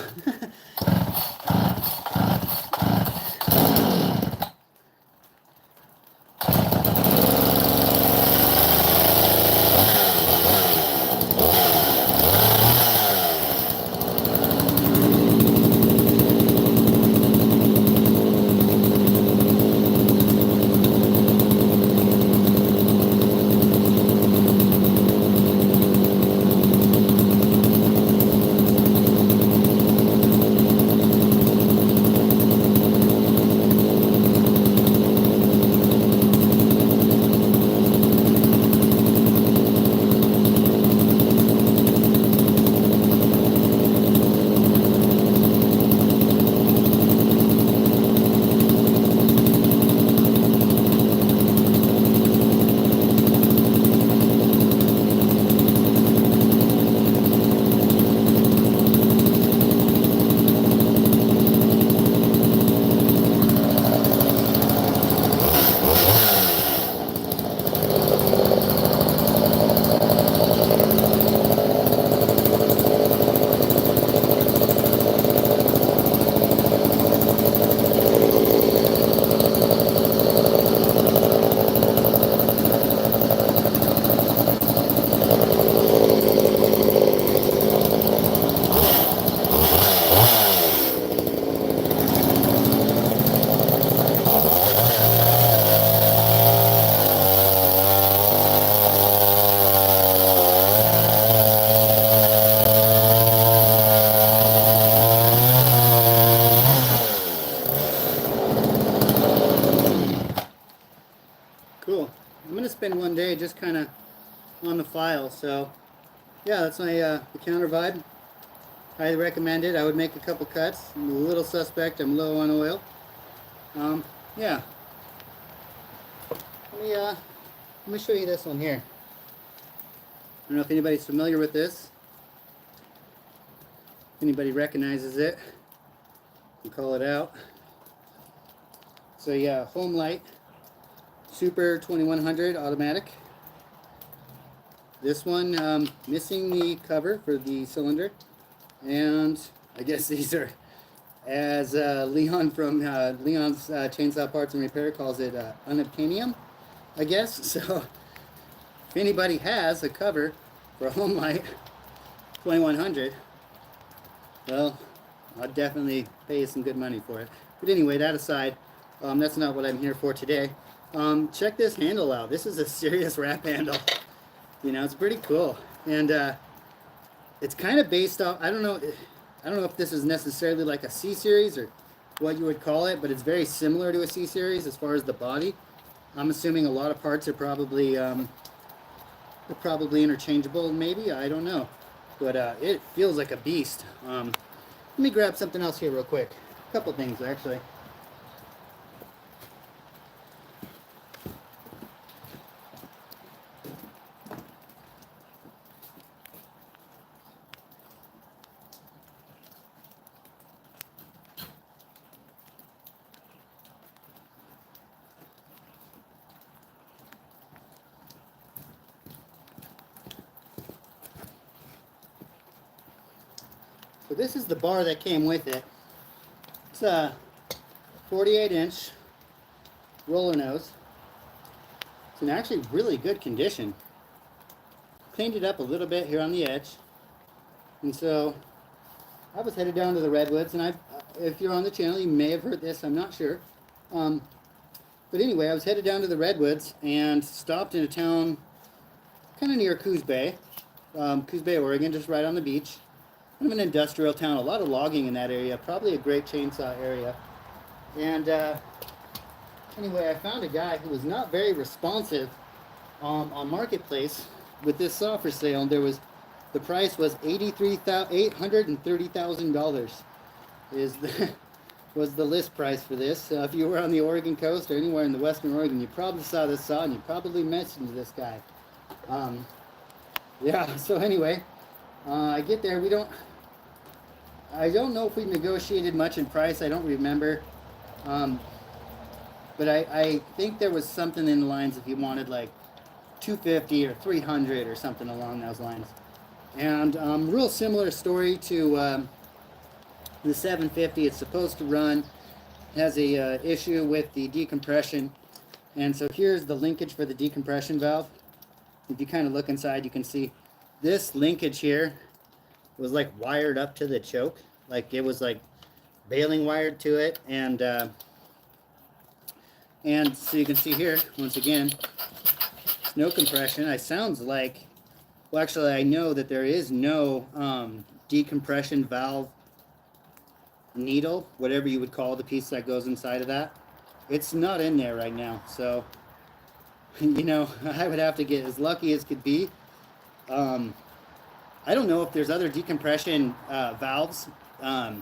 I'm gonna spend one day just kind of on the file. So yeah, that's my the counter vibe. Highly recommend it. I would make a couple cuts. I'm a little suspect. I'm low on oil. Yeah. Let me show you this one here. I don't know if anybody's familiar with this. If anybody recognizes it, you call it out. So yeah, Homelite Super 2100 automatic. This one missing the cover for the cylinder, and I guess these are, as Leon from Leon's Chainsaw Parts and Repair calls it, unobtainium, I guess. So if anybody has a cover for a Homelite 2100, well, I'll definitely pay you some good money for it. But anyway, that aside, that's not what I'm here for today. Check this handle out. This is a serious wrap handle. You know, it's pretty cool, and it's kind of based off. I don't know if this is necessarily like a C series or what you would call it, but it's very similar to a C series as far as the body. I'm assuming a lot of parts are probably interchangeable. Maybe, I don't know, but it feels like a beast. Let me grab something else here real quick. A couple things actually. So this is the bar that came with it. It's a 48-inch roller nose. It's in actually really good condition. Cleaned it up a little bit here on the edge. And so I was headed down to the Redwoods, and if you're on the channel, you may have heard this, I'm not sure. But anyway, I was headed down to the Redwoods and stopped in a town kind of near Coos Bay, Oregon, just right on the beach. Kind of an industrial town, a lot of logging in that area, probably a great chainsaw area. And anyway, I found a guy who was not very responsive on Marketplace with this saw for sale. And the price was $830,000 was the list price for this. If you were on the Oregon coast or anywhere in the Western Oregon, you probably saw this saw and you probably mentioned this guy. Yeah. So anyway. I get there, I don't know if we negotiated much in price, I don't remember. But I think there was something in the lines if you wanted like $250 or $300 or something along those lines. And real similar story to the 750. It's supposed to run, has a issue with the decompression. And so here's the linkage for the decompression valve. If you kind of look inside, you can see this linkage here was like wired up to the choke, like it was like baling wired to it, and so you can see here once again, no compression. I sounds like, well, actually I know that there is no decompression valve needle, whatever you would call the piece that goes inside of that. It's not in there right now, so you know, I would have to get as lucky as could be. I don't know if there's other decompression valves that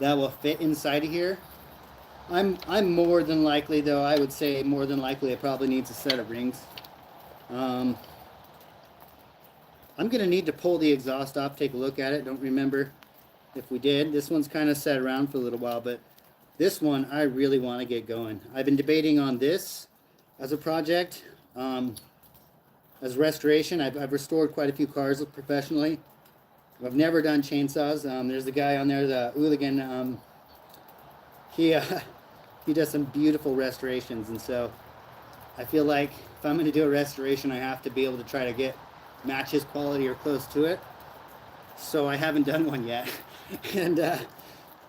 will fit inside of here. I'm more than likely, though, I would say more than likely it probably needs a set of rings. I'm going to need to pull the exhaust off, take a look at it. Don't remember if we did. This one's kind of sat around for a little while, but this one I really want to get going. I've been debating on this as a project, as restoration. I've restored quite a few cars professionally. I've never done chainsaws. There's a guy on there, the Hooligan. He does some beautiful restorations, and so I feel like if I'm going to do a restoration, I have to be able to try to match his quality or close to it. So I haven't done one yet. And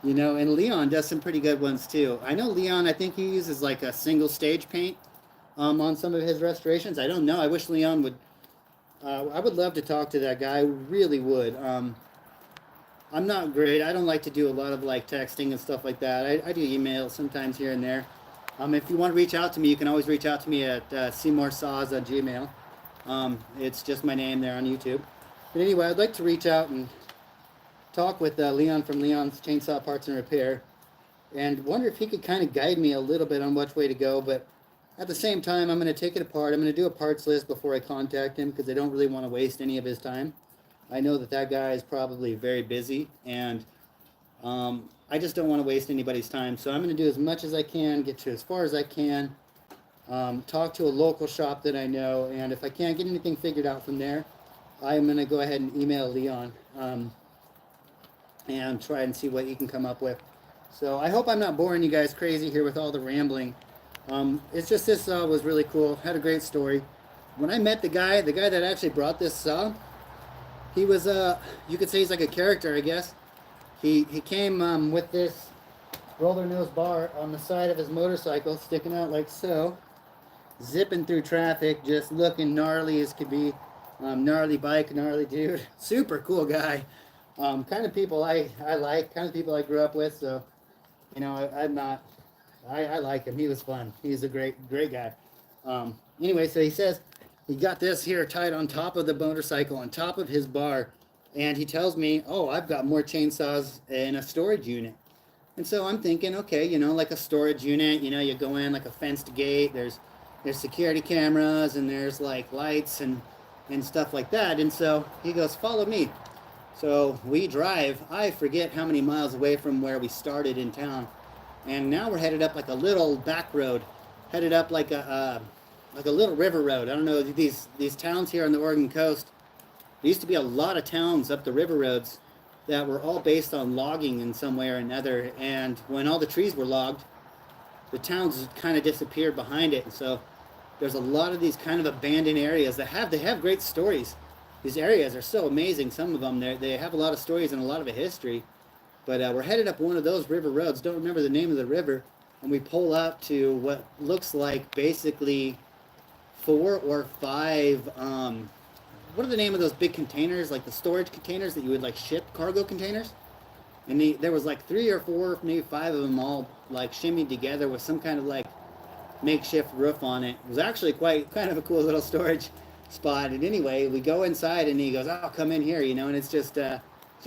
you know, and Leon does some pretty good ones too. I know Leon, I think he uses like a single stage paint on some of his restorations. I don't know. I wish Leon would. I would love to talk to that guy. I really would. I'm not great. I don't like to do a lot of like texting and stuff like that. I do emails sometimes here and there. If you want to reach out to me, you can always reach out to me at seymoursaws@gmail. It's just my name there on YouTube. But anyway, I'd like to reach out and talk with Leon from Leon's Chainsaw Parts and Repair, and wonder if he could kind of guide me a little bit on which way to go. But at the same time, I'm going to take it apart. I'm going to do a parts list before I contact him, because I don't really want to waste any of his time. I know that that guy is probably very busy, and I just don't want to waste anybody's time. So I'm going to do as much as I can, get to as far as I can, talk to a local shop that I know, and if I can't get anything figured out from there, I'm going to go ahead and email Leon and try and see what he can come up with. So I hope I'm not boring you guys crazy here with all the rambling. It's just this saw was really cool. Had a great story. When I met the guy that actually brought this saw, he was you could say he's like a character, I guess. He came with this roller nose bar on the side of his motorcycle, sticking out like so, zipping through traffic, just looking gnarly as could be. Gnarly bike, gnarly dude. Super cool guy. Kind of people I like, kind of people I grew up with. So, you know, I like him. He was fun. He's a great guy. Anyway, so he says he got this here tied on top of the motorcycle, on top of his bar. And he tells me, oh, I've got more chainsaws in a storage unit. And so I'm thinking, okay, you know, like a storage unit, you know, you go in like a fenced gate, there's security cameras, and there's like lights and stuff like that. And so he goes, follow me. So we drive, I forget how many miles away from where we started in town. And now we're headed up like a little back road, headed up like a little river road. I don't know, these towns here on the Oregon coast, there used to be a lot of towns up the river roads that were all based on logging in some way or another. And when all the trees were logged, the towns kind of disappeared behind it. And so there's a lot of these kind of abandoned areas that have great stories. These areas are so amazing. Some of them, they have a lot of stories and a lot of a history. But we're headed up one of those river roads. Don't remember the name of the river. And we pull up to what looks like basically 4 or 5, what are the name of those big containers, like the storage containers that you would like ship, cargo containers? And there was like 3 or 4, maybe 5 of them all like shimmied together with some kind of like makeshift roof on it. It was actually kind of a cool little storage spot. And anyway, we go inside and he goes, oh, come in here, you know, and it's just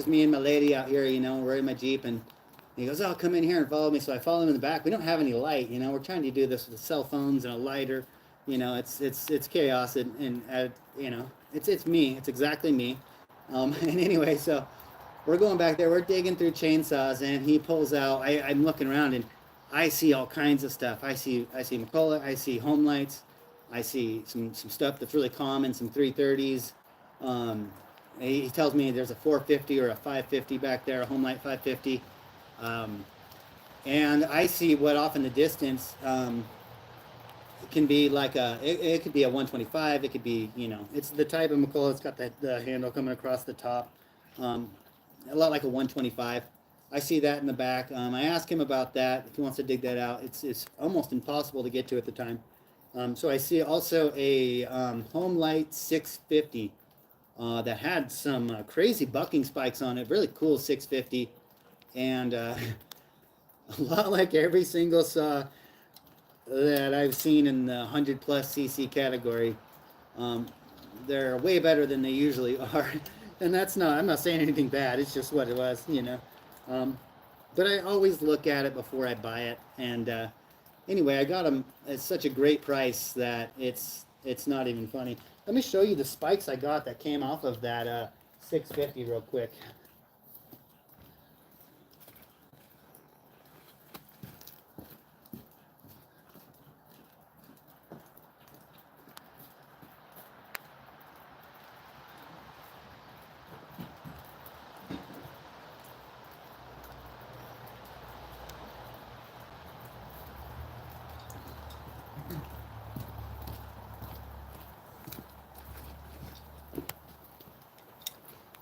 me and my lady out here, you know, we're in my Jeep, and he goes, oh, come in here and follow me. So I follow him in the back. We don't have any light, you know, we're trying to do this with cell phones and a lighter, you know, it's chaos, and you know, it's me, it's exactly me. And anyway, so we're going back there, we're digging through chainsaws, and he pulls out, I'm looking around, and I see all kinds of stuff. I see McCulloch, I see Homelites, I see some stuff that's really common, some 330s. He tells me there's a 450 or a 550 back there, a Homelite 550. And I see what off in the distance can be like it could be a 125, it could be, you know, it's the type of McCulloch, it's got the handle coming across the top. A lot like a 125. I see that in the back. I ask him about that, if he wants to dig that out. It's almost impossible to get to at the time. So I see also a Homelite 650 that had some crazy bucking spikes on it. Really cool 650. And a lot like every single saw that I've seen in the 100 plus cc category. They're way better than they usually are. And I'm not saying anything bad. It's just what it was, you know. But I always look at it before I buy it. And anyway, I got them at such a great price that it's not even funny. Let me show you the spikes I got that came off of that 650 real quick.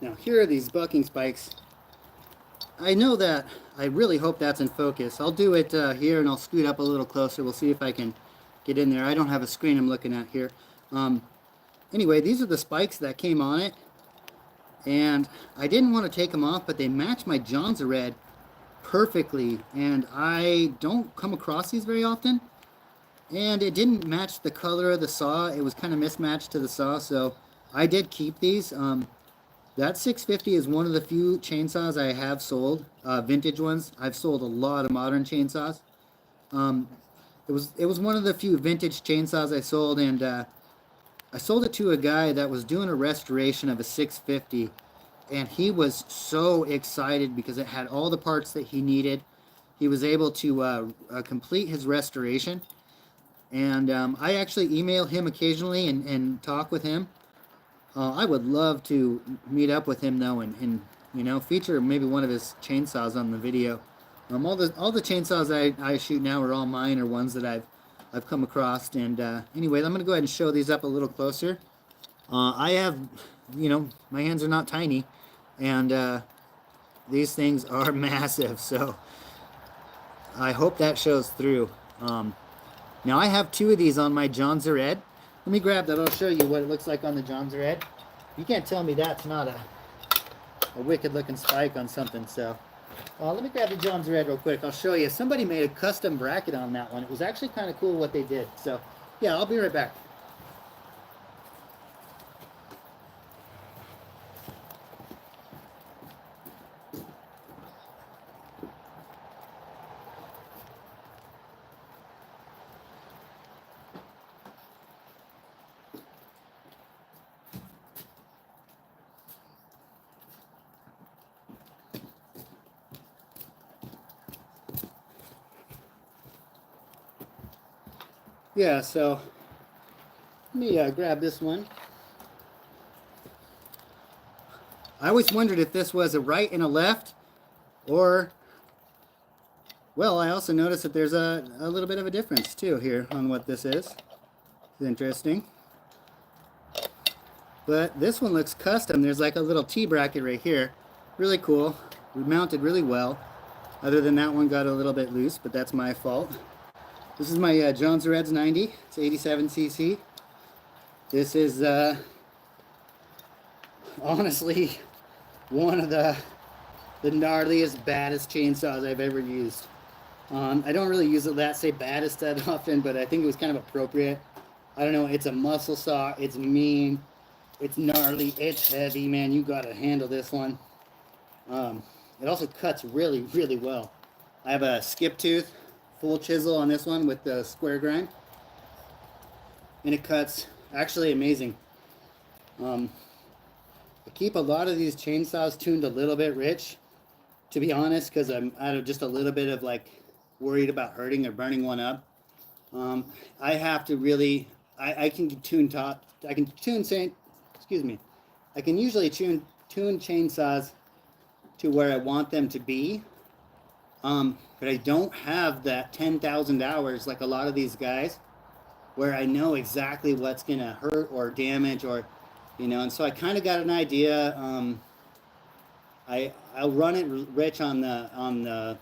Now here are these bucking spikes. I know that, I really hope that's in focus. I'll do it here, and I'll scoot up a little closer. We'll see if I can get in there. I don't have a screen I'm looking at here. Anyway, these are the spikes that came on it. And I didn't want to take them off, but they match my Jonsered perfectly. And I don't come across these very often. and it didn't match the color of the saw. It was kind of mismatched to the saw, so I did keep these. That 650 is one of the few chainsaws I have sold, vintage ones. I've sold a lot of modern chainsaws. Um, it was one of the few vintage chainsaws I sold, and I sold it to a guy that was doing a restoration of a 650, and he was so excited because it had all the parts that he needed. He was able to complete his restoration, and I actually email him occasionally and talk with him. I would love to meet up with him though, and you know, feature maybe one of his chainsaws on the video. All the chainsaws I shoot now are all mine or ones that I've come across. And anyway, I'm gonna go ahead and show these up a little closer. I have, you know, my hands are not tiny, and these things are massive. So I hope that shows through. Now I have two of these on my Jonsered. Let me grab that. I'll show you what it looks like on the Jonsered. You can't tell me that's not a wicked looking spike on something. So let me grab the Jonsered real quick. I'll show you. Somebody made a custom bracket on that one. It was actually kind of cool what they did. So yeah, I'll be right back. Yeah, so let me grab this one. I always wondered if this was a right and a left, or, well, I also noticed that there's a little bit of a difference too here on what this is. It's interesting. But this one looks custom. There's like a little T-bracket right here. Really cool. Mounted really well. Other than that one got a little bit loose, but that's my fault. This is my Jonsered's 90. It's 87cc. This is honestly one of the gnarliest, baddest chainsaws I've ever used. I don't really use it that say baddest that often, but I think it was kind of appropriate. I don't know, it's a muscle saw, it's mean, it's gnarly, it's heavy, man. You gotta handle this one. It also cuts really, really well. I have a skip tooth, full chisel on this one with the square grind, and it cuts actually amazing. I keep a lot of these chainsaws tuned a little bit rich, to be honest, because I'm out of just a little bit of like worried about hurting or burning one up. I have to really, I can tune top, I can tune, excuse me, I can usually tune chainsaws to where I want them to be. But I don't have that 10,000 hours like a lot of these guys, where I know exactly what's gonna hurt or damage, or, you know, and so I kind of got an idea. I'll run it rich on the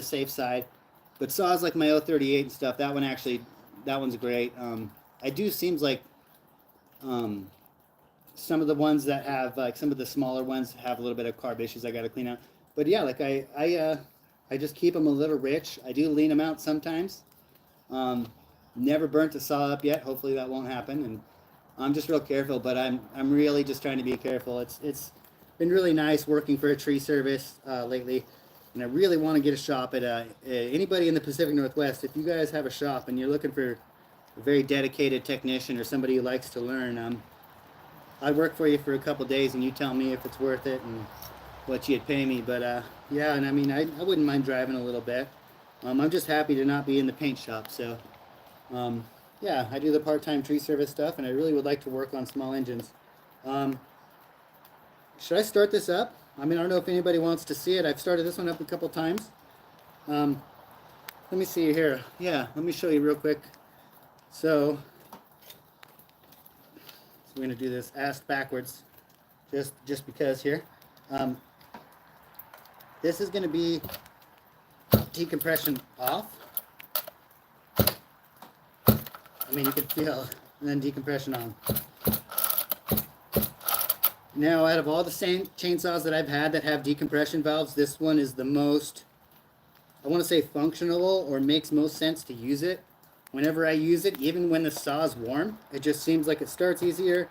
safe side, but saws like my 038 and stuff, that one's great. I do seems like some of the ones that have like some of the smaller ones have a little bit of carb issues I got to clean out. But yeah, like I just keep them a little rich. I do lean them out sometimes. Never burnt a saw up yet. Hopefully that won't happen. And I'm just real careful, but I'm really just trying to be careful. It's been really nice working for a tree service lately, and I really want to get a shop at anybody in the Pacific Northwest. If you guys have a shop and you're looking for a very dedicated technician or somebody who likes to learn, I'd work for you for a couple days, and you tell me if it's worth it and what you'd pay me. But yeah, and I mean, I wouldn't mind driving a little bit. I'm just happy to not be in the paint shop. So yeah, I do the part-time tree service stuff, and I really would like to work on small engines. Should I start this up? I mean, I don't know if anybody wants to see it. I've started this one up a couple times. Let me see here. Yeah, let me show you real quick. So we're going to do this ass backwards, just because here. This is going to be decompression off. I mean, you can feel, and then decompression on. Now, out of all the same chainsaws that I've had that have decompression valves, this one is the most, I want to say functional, or makes most sense to use it. whenever I use it, even when the saw is warm, it just seems like it starts easier.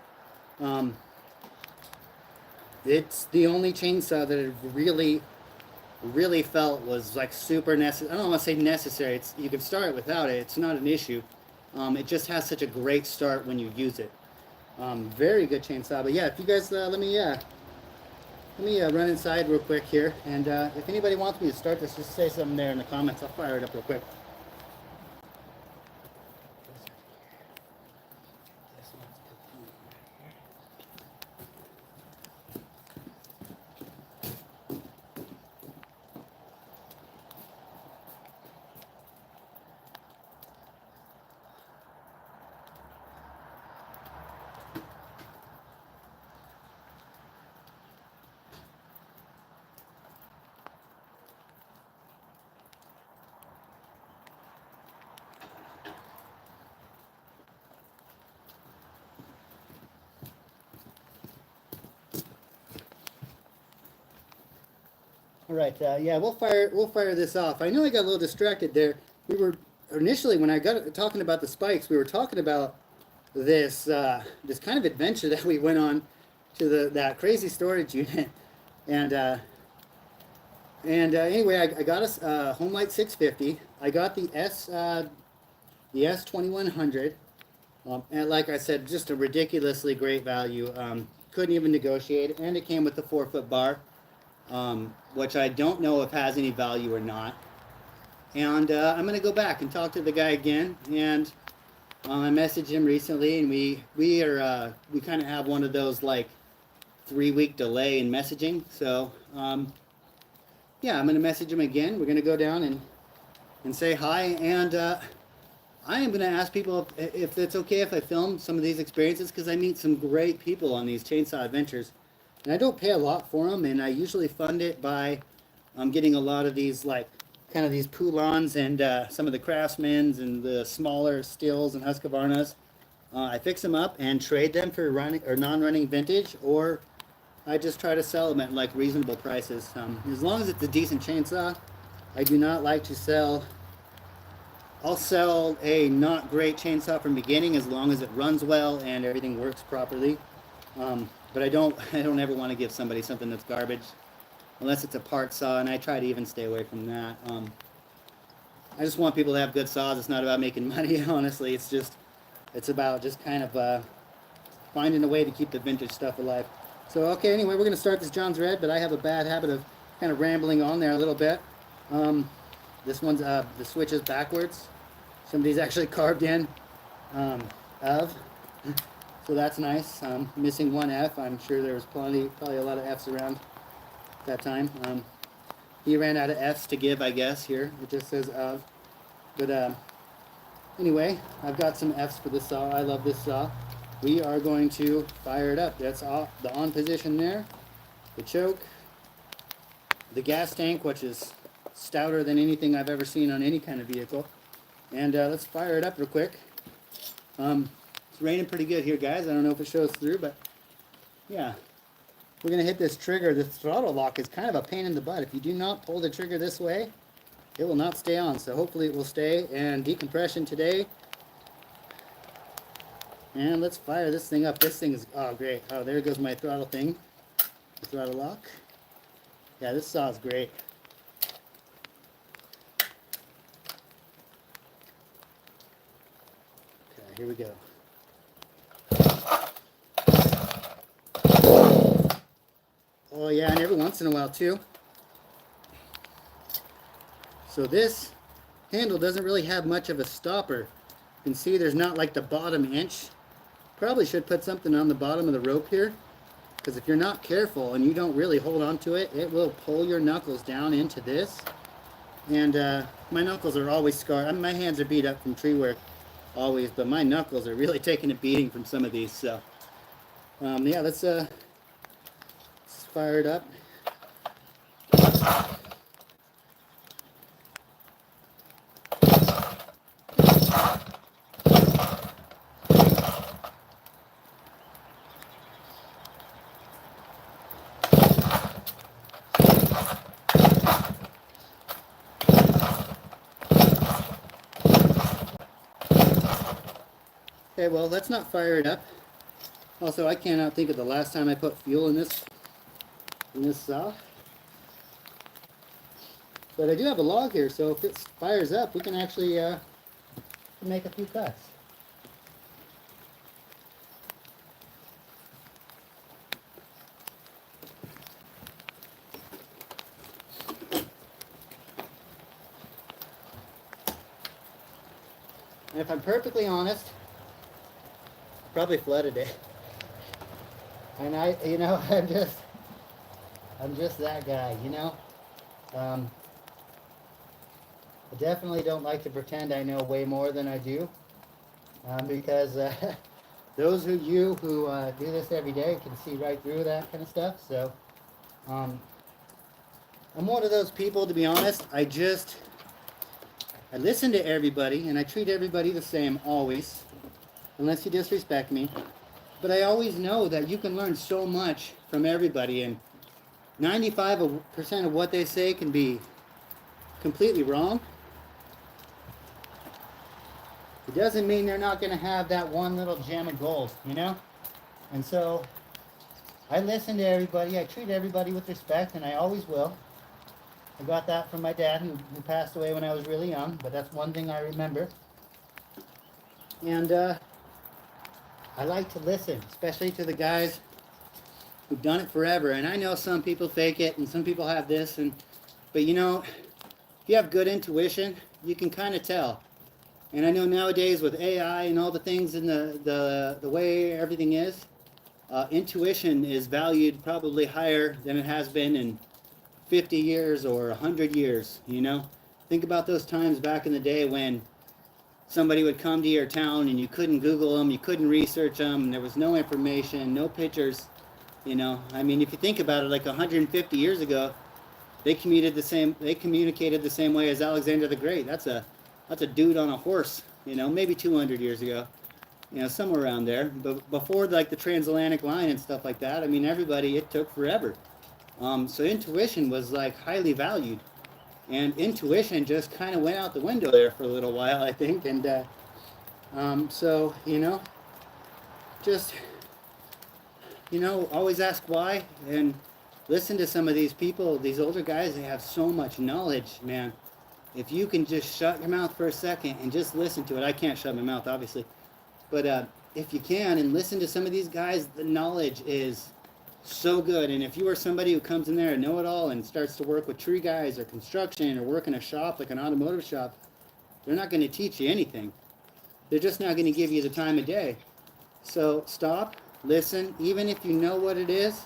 It's the only chainsaw that it really felt was like super necessary. I don't want to say necessary. It's, you can start without it. It's not an issue. It just has such a great start when you use it. Very good chainsaw. But yeah, if you guys let me run inside real quick here, and if anybody wants me to start this, just say something there in the comments. I'll fire it up real quick. All right, yeah, we'll fire this off. I know I got a little distracted there. We were initially, when I got talking about the spikes, we were talking about this this kind of adventure that we went on to that crazy storage unit, and anyway, I got a Homelite 650. I got the S2100, and like I said, just a ridiculously great value. Couldn't even negotiate, and it came with the 4-foot bar. Which I don't know if has any value or not. And I'm going to go back and talk to the guy again. And I messaged him recently, and we kind of have one of those like 3-week delay in messaging. So yeah, I'm going to message him again. We're going to go down and say hi. And I am going to ask people if it's okay if I film some of these experiences, because I meet some great people on these chainsaw adventures. And I don't pay a lot for them, and I usually fund it by getting a lot of these, like, kind of these Poulans and some of the Craftsmans and the smaller Stihls and Husqvarnas. I fix them up and trade them for running or non-running vintage, or I just try to sell them at, like, reasonable prices. As long as it's a decent chainsaw, I do not like to sell. I'll sell a not great chainsaw from beginning as long as it runs well and everything works properly. But I don't ever want to give somebody something that's garbage, unless it's a part saw, and I try to even stay away from that. I just want people to have good saws. It's not about making money, honestly. It's about just kind of finding a way to keep the vintage stuff alive. So, okay, anyway, we're going to start this Jonsered, but I have a bad habit of kind of rambling on there a little bit. This one's, the switch is backwards. Somebody's actually carved in of. So that's nice. Missing one F. I'm sure there was probably a lot of Fs around at that time. He ran out of Fs to give, I guess. Here it just says of. But anyway, I've got some Fs for this saw. I love this saw. We are going to fire it up. That's the on position there. The choke. The gas tank, which is stouter than anything I've ever seen on any kind of vehicle. And let's fire it up real quick. It's raining pretty good here, guys. I don't know if it shows through, but yeah. We're going to hit this trigger. The throttle lock is kind of a pain in the butt. If you do not pull the trigger this way, it will not stay on. So hopefully it will stay. And decompression today. And let's fire this thing up. This thing is, oh great. Oh, there goes my throttle thing. The throttle lock. Yeah, this saw is great. Okay, here we go. Oh yeah, and every once in a while too. So this handle doesn't really have much of a stopper. You can see there's not like the bottom inch. Probably should put something on the bottom of the rope here, because if you're not careful and you don't really hold on to it, it will pull your knuckles down into this. And my knuckles are always scarred. I mean, my hands are beat up from tree work always, but my knuckles are really taking a beating from some of these. So yeah, let's fire it up. Okay, well, let's not fire it up. Also, I cannot think of the last time I put fuel in this saw. But I do have a log here, so if it fires up, we can actually make a few cuts. And if I'm perfectly honest, I probably flooded it. And I'm just that guy, you know. I definitely don't like to pretend I know way more than I do, because those who do this every day can see right through that kind of stuff. So I'm one of those people, to be honest. I listen to everybody and I treat everybody the same always, unless you disrespect me. But I always know that you can learn so much from everybody, and 95% of what they say can be completely wrong. It doesn't mean they're not going to have that one little gem of gold, you know? And so I listen to everybody. I treat everybody with respect, and I always will. I got that from my dad, who passed away when I was really young, but that's one thing I remember. And I like to listen, especially to the guys who've done it forever. And I know some people fake it, and some people have this, but you know, if you have good intuition, you can kind of tell. And I know nowadays with AI and all the things in the way everything is, intuition is valued probably higher than it has been in 50 years or 100 years, you know? Think about those times back in the day when somebody would come to your town and you couldn't Google them, you couldn't research them, and there was no information, no pictures, you know? I mean, if you think about it, like 150 years ago, they communicated the same way as Alexander the Great. That's a dude on a horse, you know, maybe 200 years ago, you know, somewhere around there. But before, like, the transatlantic line and stuff like that, I mean, it took forever. So intuition was, like, highly valued. And intuition just kind of went out the window there for a little while, I think. And so, you know, just, you know, always ask why, and listen to some of these people, these older guys. They have so much knowledge, man. If you can just shut your mouth for a second and just listen to it. I can't shut my mouth, obviously. But if you can and listen to some of these guys, the knowledge is so good. And if you are somebody who comes in there and know-it-all and starts to work with tree guys or construction or work in a shop, like an automotive shop, they're not going to teach you anything. They're just not going to give you the time of day. So stop, listen, even if you know what it is,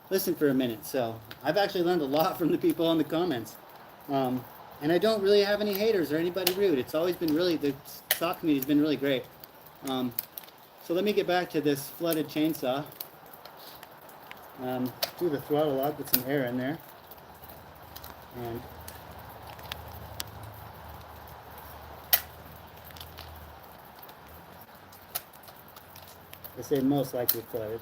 listen for a minute. So I've actually learned a lot from the people in the comments. And I don't really have any haters or anybody rude. It's always been really, the saw community's been really great. So let me get back to this flooded chainsaw. Do the throttle lock with some air in there. And I say most likely flooded.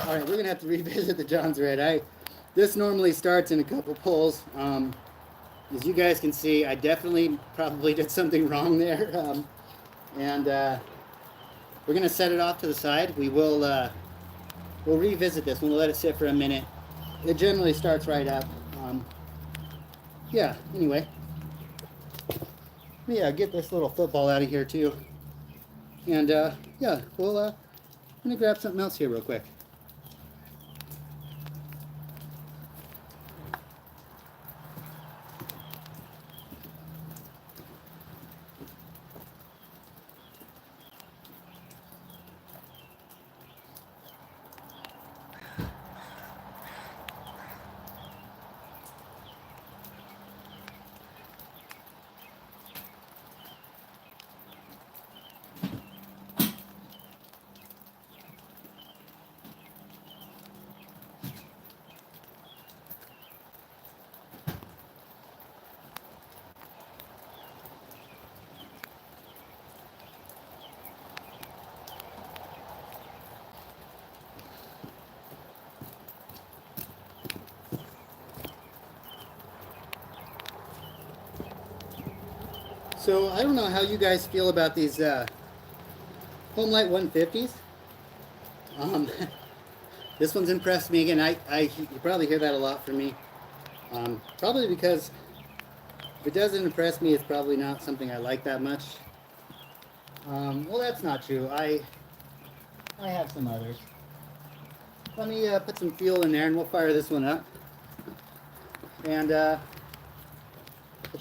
All right, we're gonna have to revisit the Jonsered. This normally starts in a couple pulls. As you guys can see, I definitely probably did something wrong there, and we're gonna set it off to the side. We'll revisit this. We'll let it sit for a minute. It generally starts right up. Yeah. Anyway, yeah. Get this little football out of here too, and yeah. I'm gonna grab something else here real quick. So I don't know how you guys feel about these Homelite 150s. Um, this one's impressed me again. You probably hear that a lot from me. Probably because if it doesn't impress me, it's probably not something I like that much. Well, that's not true. I have some others. Let me put some fuel in there, and we'll fire this one up. And we'll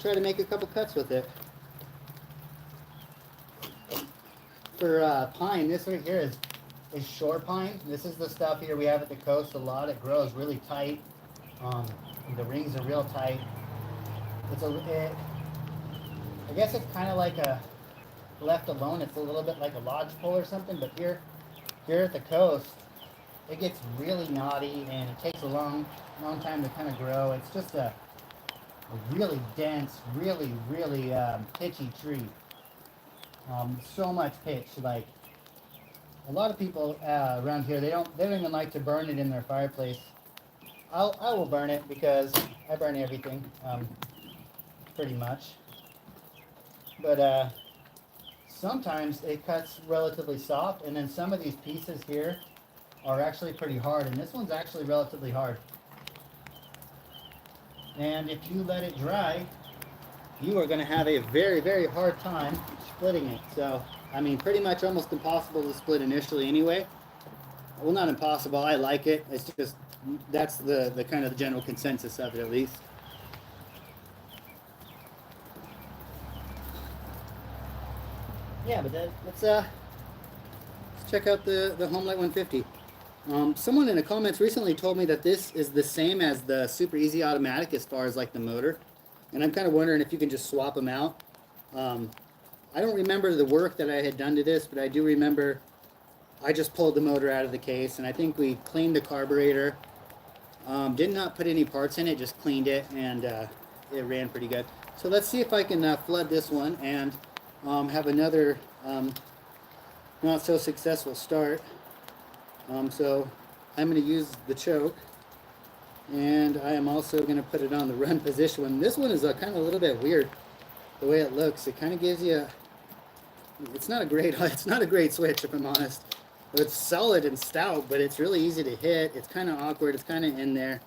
try to make a couple cuts with it. For pine, this right here is shore pine. This is the stuff here we have at the coast a lot. It grows really tight. The rings are real tight. I guess it's kind of like a left alone. It's a little bit like a lodgepole or something. But here at the coast, it gets really knotty and it takes a long time to kind of grow. It's just a really dense, really pitchy tree. So much pitch. Like a lot of people around here, they don't even like to burn it in their fireplace. I will burn it because I burn everything, pretty much. But sometimes it cuts relatively soft, and then some of these pieces here are actually pretty hard, and this one's actually relatively hard. And if you let it dry, you are going to have a very hard time splitting it. So, I mean, pretty much almost impossible to split initially anyway. Well, not impossible. I like it. It's just, that's the kind of the general consensus of it, at least. Yeah, but let's check out the Homelite 150. Someone in the comments recently told me that this is the same as the Super Easy Automatic as far as like the motor. And I'm kind of wondering if you can just swap them out. I don't remember the work that I had done to this, but I do remember I just pulled the motor out of the case, and I think we cleaned the carburetor. Did not put any parts in it, just cleaned it, and it ran pretty good. So let's see if I can flood this one and have another not so successful start. So I'm going to use the choke, and I am also going to put it on the run position. This one is kind of a little bit weird the way it looks. It kind of gives you it's not a great switch, if I'm honest. It's solid and stout, but it's really easy to hit. It's kind of awkward. It's kind of in there.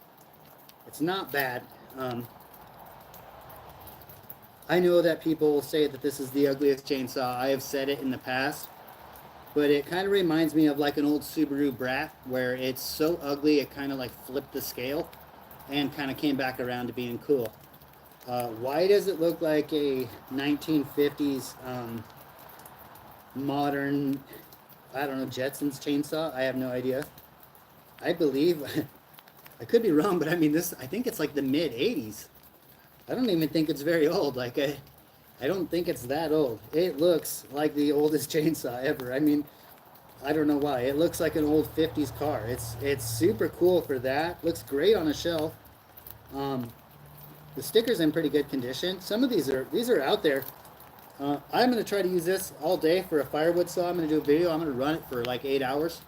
It's not bad. I know that people say that this is the ugliest chainsaw. I have said it in the past, but it kind of reminds me of like an old Subaru Brat, where it's so ugly it kind of like flipped the scale and kind of came back around to being cool. Why does it look like a 1950s modern, I don't know, Jetsons chainsaw? I have no idea. I believe, I could be wrong, but I mean I think it's like the mid 80s. I don't even think it's very old. Like I don't think it's that old. It looks like the oldest chainsaw ever. I mean, I don't know why. It looks like an old 50s car. It's super cool for that. Looks great on a shelf. The sticker's in pretty good condition. Some of these are out there. I'm going to try to use this all day for a firewood saw. I'm going to do a video. I'm going to run it for like 8 hours.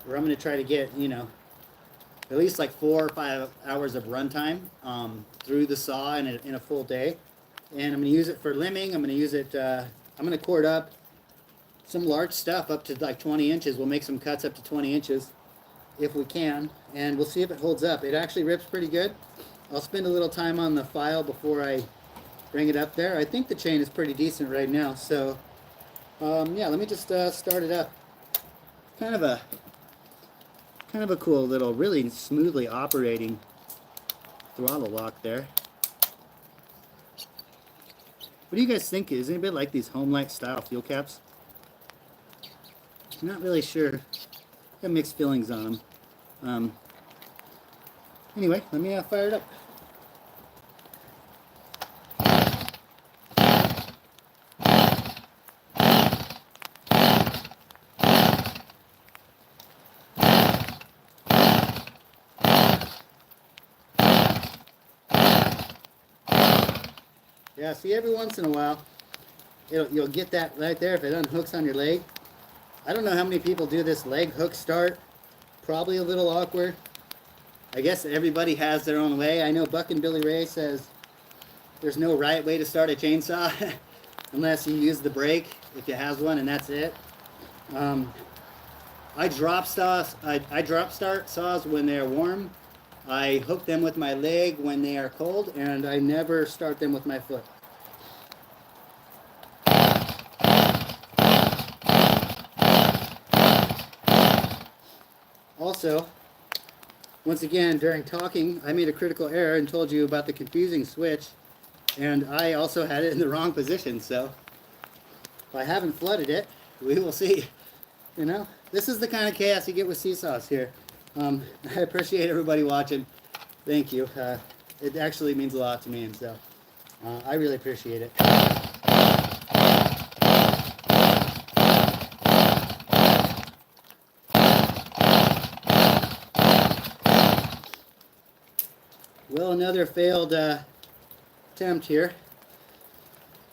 Or I'm going to try to get, you know, at least like 4 or 5 hours of runtime through the saw in a full day. And I'm going to use it for limbing. I'm going to use it, I'm going to cord up some large stuff up to like 20 inches. We'll make some cuts up to 20 inches if we can. And we'll see if it holds up. It actually rips pretty good. I'll spend a little time on the file before I bring it up there. I think the chain is pretty decent right now. So, yeah, let me just start it up. Kind of a cool little, really smoothly operating throttle lock there. What do you guys think? Is anybody like these Homelite style fuel caps? I'm not really sure. Got mixed feelings on them. Anyway, let me fire it up. Yeah, see, every once in a while, you'll get that right there if it unhooks on your leg. I don't know how many people do this leg hook start. Probably a little awkward. I guess everybody has their own way. I know Buck and Billy Ray says there's no right way to start a chainsaw. unless you use the brake, if it has one, and that's it. I drop start saws when they're warm. I hook them with my leg when they are cold, and I never start them with my foot. Also, once again, during talking, I made a critical error and told you about the confusing switch, and I also had it in the wrong position, so if I haven't flooded it, we will see. You know, this is the kind of chaos you get with seesaws here. I appreciate everybody watching. Thank you. It actually means a lot to me, and so I really appreciate it. Well, another failed attempt here.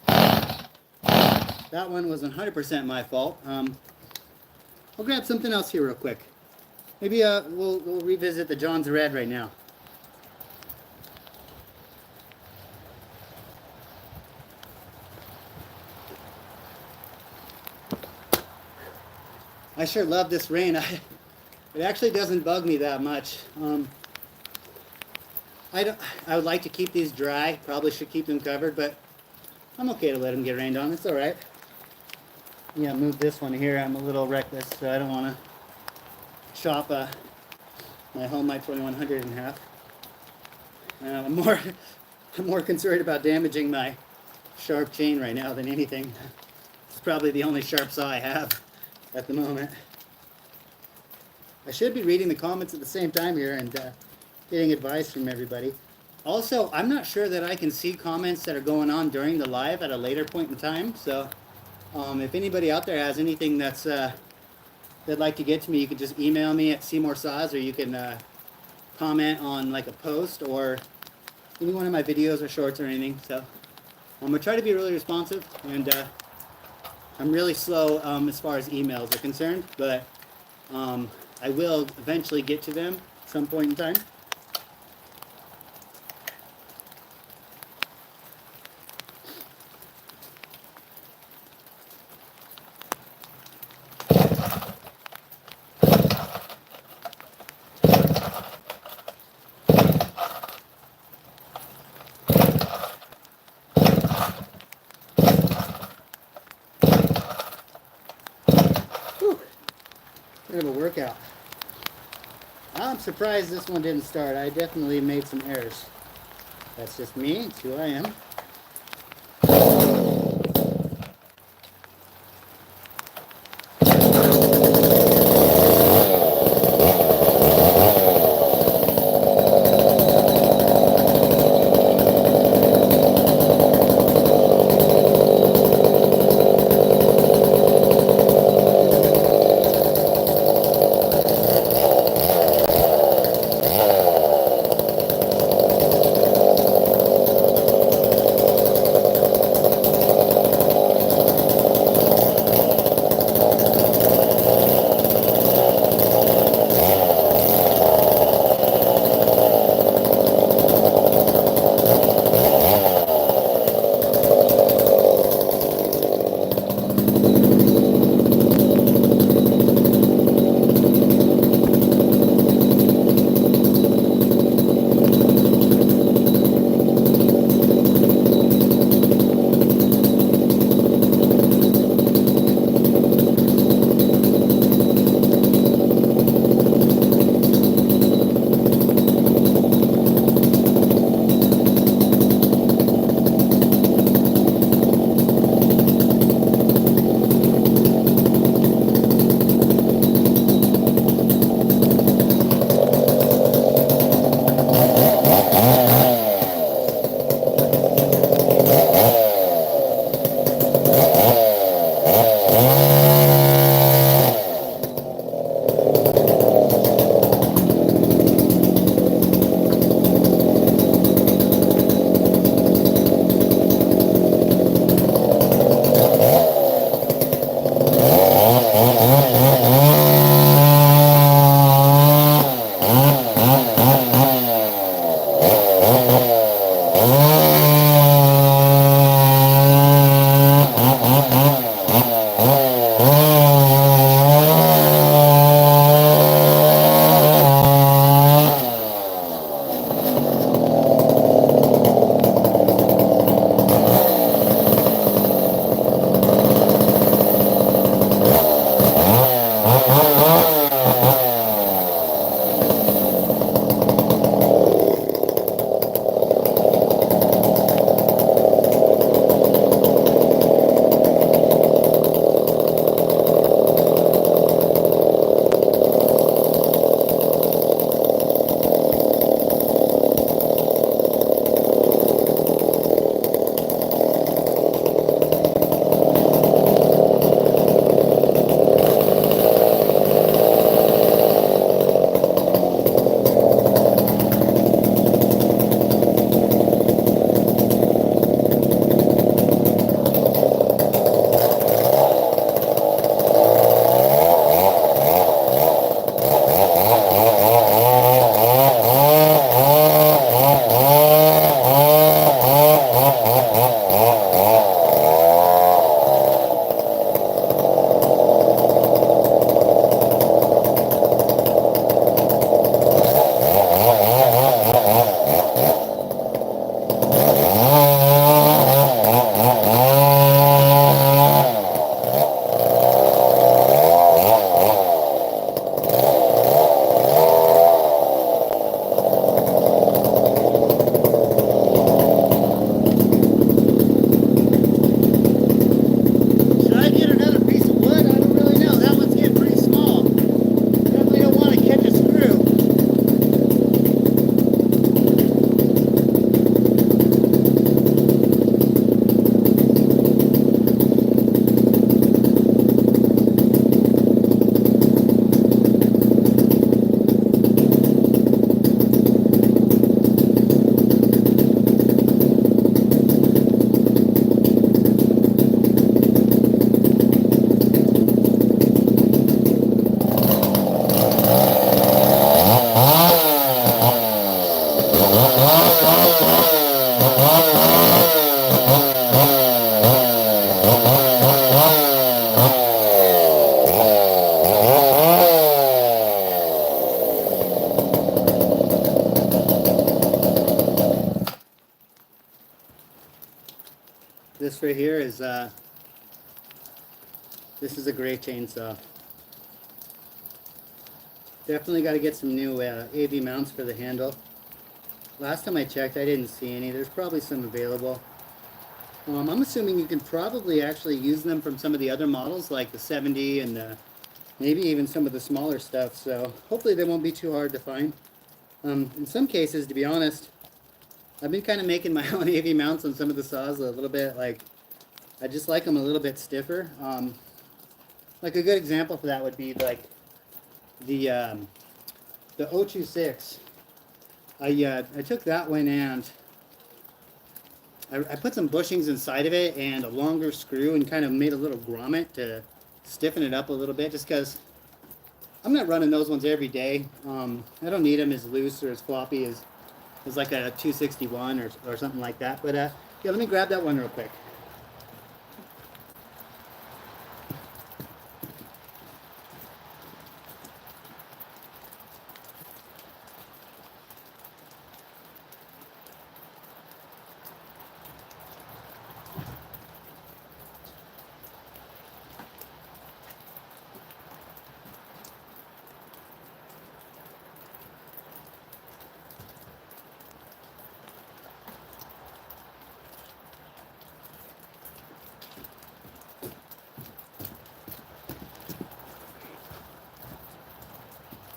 That one was 100% my fault. I'll grab something else here real quick. Maybe we'll revisit the Jonsered right now. I sure love this rain. It actually doesn't bug me that much. I would like to keep these dry. Probably should keep them covered, but I'm okay to let them get rained on. It's all right. Yeah, move this one here. I'm a little reckless, so I don't want to chop my Homelite 2100 in half. I'm more concerned about damaging my sharp chain right now than anything. It's probably the only sharp saw I have at the moment. I should be reading the comments at the same time here and getting advice from everybody. Also, I'm not sure that I can see comments that are going on during the live at a later point in time, so if anybody out there has anything that's they'd like to get to me, you can just email me at Seymour Saws, or you can comment on like a post or any one of my videos or shorts or anything. So I'm gonna try to be really responsive, and I'm really slow as far as emails are concerned, but I will eventually get to them at some point in time. Bit of a workout. I'm surprised this one didn't start. I definitely made some errors. That's just me. It's who I am. is this is a great chainsaw. Definitely got to get some new AV mounts for the handle. Last time I checked, I didn't see any. There's probably some available. I'm assuming you can probably actually use them from some of the other models, like the 70 and maybe even some of the smaller stuff. So hopefully they won't be too hard to find. In some cases, to be honest, I've been kind of making my own AV mounts on some of the saws a little bit. Like, I just like them a little bit stiffer. Like a good example for that would be like the 026. I took that one and I put some bushings inside of it and a longer screw and kind of made a little grommet to stiffen it up a little bit, just because I'm not running those ones every day. I don't need them as loose or as floppy as like a 261 or something like that. But yeah, let me grab that one real quick.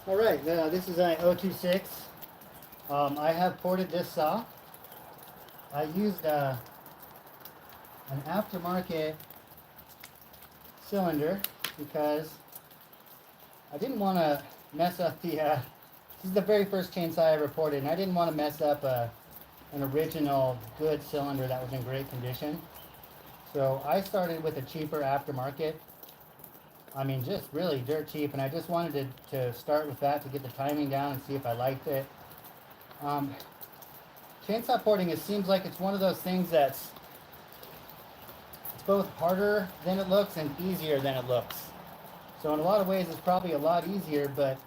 All right, this is an 026. I have ported this saw. I used an aftermarket cylinder because I didn't want to mess up the, this is the very first chainsaw I ever ported, and I didn't want to mess up an original good cylinder that was in great condition. So I started with a cheaper aftermarket. I mean, just really dirt cheap, and I just wanted to start with that to get the timing down and see if I liked it. Chainsaw porting, it seems like it's one of those things it's both harder than it looks and easier than it looks. So in a lot of ways, it's probably a lot easier, but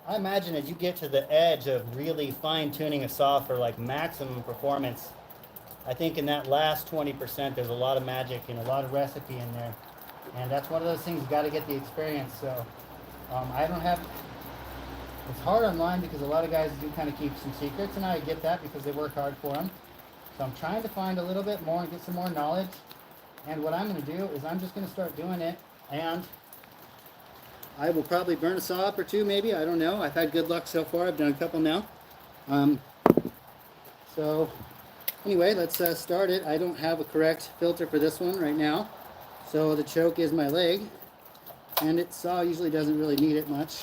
I imagine as you get to the edge of really fine-tuning a saw for like maximum performance, I think in that last 20%, there's a lot of magic and a lot of recipe in there. And that's one of those things, you got to get the experience. So I don't have, it's hard online because a lot of guys do kind of keep some secrets, and I get that because they work hard for them. So I'm trying to find a little bit more and get some more knowledge. And what I'm going to do is I'm just going to start doing it, and I will probably burn a saw up or two, maybe. I don't know. I've had good luck so far. I've done a couple now. So anyway, let's start it. I don't have a correct filter for this one right now. So the choke is my leg, and its saw usually doesn't really need it much.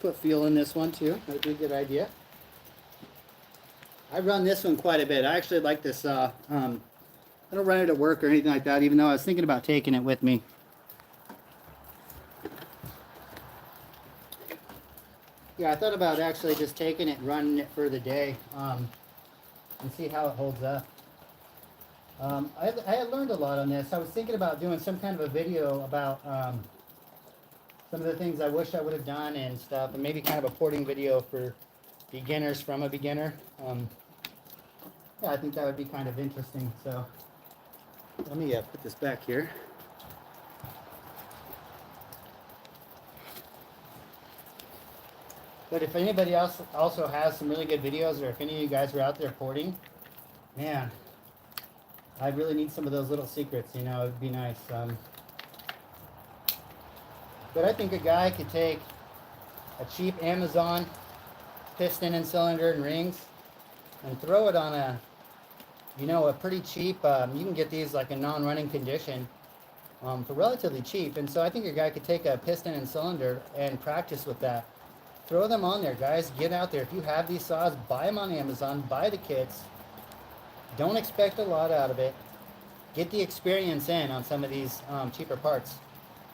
Put fuel in this one too. That would be a good idea. I run this one quite a bit. I actually like this saw. I don't run it at work or anything like that, even though I was thinking about taking it with me. Yeah, I thought about actually just taking it and running it for the day and see how it holds up. I had learned a lot on this. I was thinking about doing some kind of a video about some of the things I wish I would have done and stuff, and maybe kind of a porting video for beginners from a beginner. Yeah, I think that would be kind of interesting. So let me put this back here. But if anybody else also has some really good videos, or if any of you guys are out there porting, man, I really need some of those little secrets, you know, it'd be nice. But I think a guy could take a cheap Amazon piston and cylinder and rings and throw it on a, you know, a pretty cheap, you can get these like in non-running condition for relatively cheap. And so I think a guy could take a piston and cylinder and practice with that. Throw them on there, guys. Get out there. If you have these saws, buy them on Amazon, buy the kits. Don't expect a lot out of it. Get the experience in on some of these cheaper parts.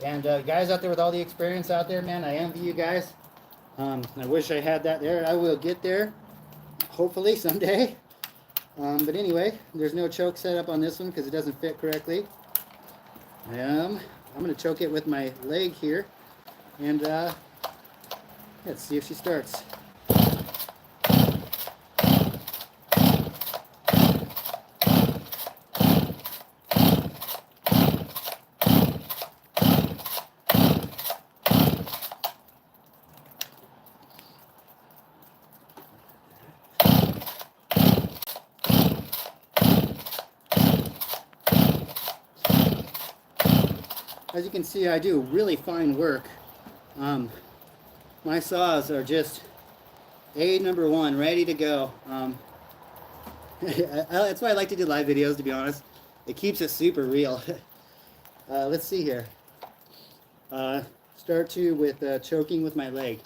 And guys out there with all the experience out there, man, I envy you guys. I wish I had that there. I will get there, hopefully someday. But anyway, there's no choke set up on this one because it doesn't fit correctly. I'm going to choke it with my leg here. And let's see if she starts. as you can see, I do really fine work. My saws are just number one, ready to go. That's why I like to do live videos, to be honest. It keeps it super real. Let's see here. Start with choking with my leg.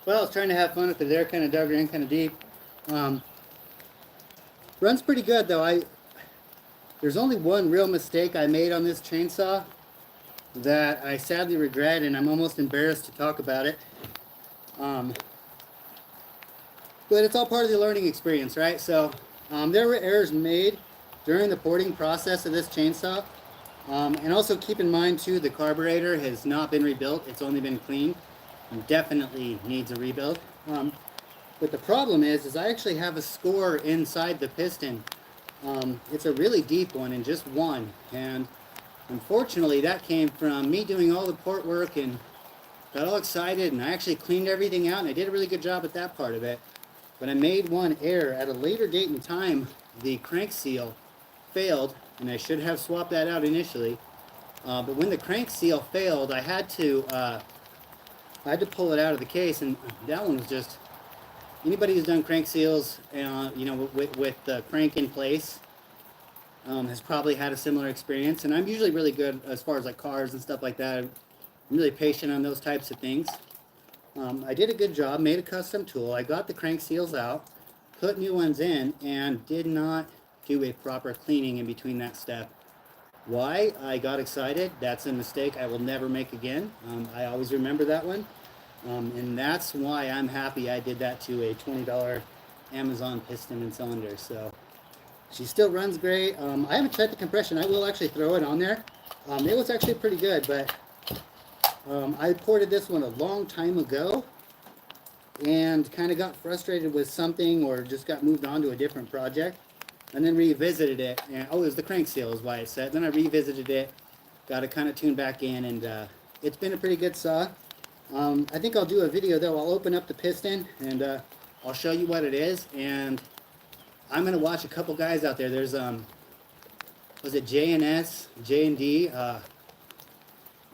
Well, I was trying to have fun with it there, kind of dug her in kind of deep. Runs pretty good though. There's only one real mistake I made on this chainsaw that I sadly regret, and I'm almost embarrassed to talk about it. But it's all part of the learning experience, right? So there were errors made during the porting process of this chainsaw. And also keep in mind too, the carburetor has not been rebuilt. It's only been cleaned and definitely needs a rebuild. But the problem is I actually have a score inside the piston. It's a really deep one and just one. And unfortunately that came from me doing all the port work and got all excited, and I actually cleaned everything out and I did a really good job at that part of it. But I made one error. At a later date in time, the crank seal failed, and I should have swapped that out initially. But when the crank seal failed, I had to pull it out of the case, and that one was just, anybody who's done crank seals, you know, with the crank in place, has probably had a similar experience. And I'm usually really good as far as like cars and stuff like that. I'm really patient on those types of things. I did a good job, made a custom tool. I got the crank seals out, put new ones in, and did not do a proper cleaning in between that step. Why? I got excited. That's a mistake I will never make again. I always remember that one. And that's why I'm happy I did that to a $20 Amazon piston and cylinder. So she still runs great. I haven't checked the compression. I will actually throw it on there. It was actually pretty good, but I ported this one a long time ago and kind of got frustrated with something or just got moved on to a different project and then revisited it. And, oh, it was the crank seal is why it said. Then I revisited it, got it kind of tuned back in, and it's been a pretty good saw. I think I'll do a video though. I'll open up the piston and I'll show you what it is, and I'm going to watch a couple guys out there. There's, was it J&S, J&D?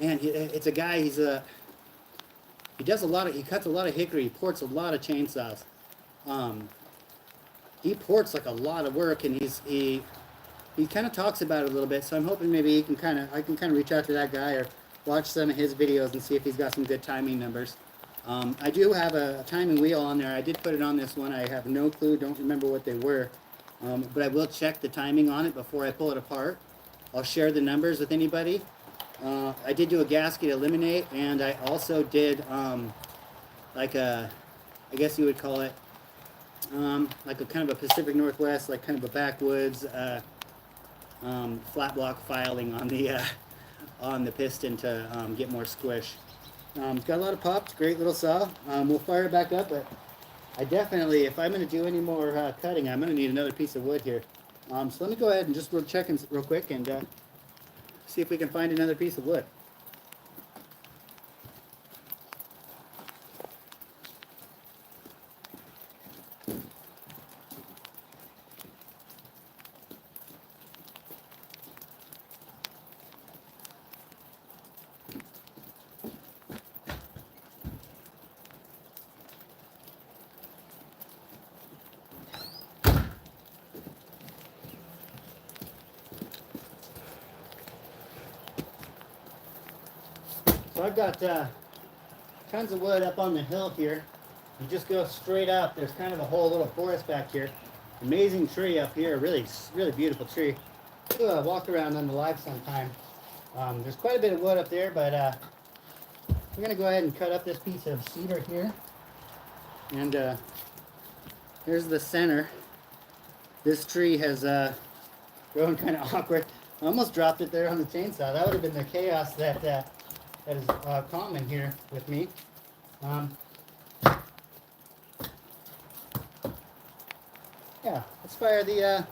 Man, it's a guy, he does he cuts a lot of hickory, he ports a lot of chainsaws. He ports like a lot of work, and he kind of talks about it a little bit, so I'm hoping maybe I can kind of reach out to that guy or watch some of his videos and see if he's got some good timing numbers. I do have a timing wheel on there. I did put it on this one. I have no clue, don't remember what they were, but I will check the timing on it before I pull it apart. I'll share the numbers with anybody. I did do a gasket eliminate, and I also did like a, I guess you would call it, like a kind of a Pacific Northwest, like kind of a backwoods flat block filing on the piston to get more squish. It's got a lot of pop. It's a great little saw. We'll fire it back up, but I definitely, if I'm going to do any more cutting, I'm going to need another piece of wood here. So let me go ahead and just check real quick and see if we can find another piece of wood. So I've got tons of wood up on the hill here. You just go straight up. There's kind of a whole little forest back here. Amazing tree up here. Really beautiful tree. We'll walk around on the live sometime. There's quite a bit of wood up there, but we're going to go ahead and cut up this piece of cedar here. And here's the center. This tree has grown kind of awkward. I almost dropped it there on the chainsaw. That would have been the chaos that is common here with me. Yeah, let's fire the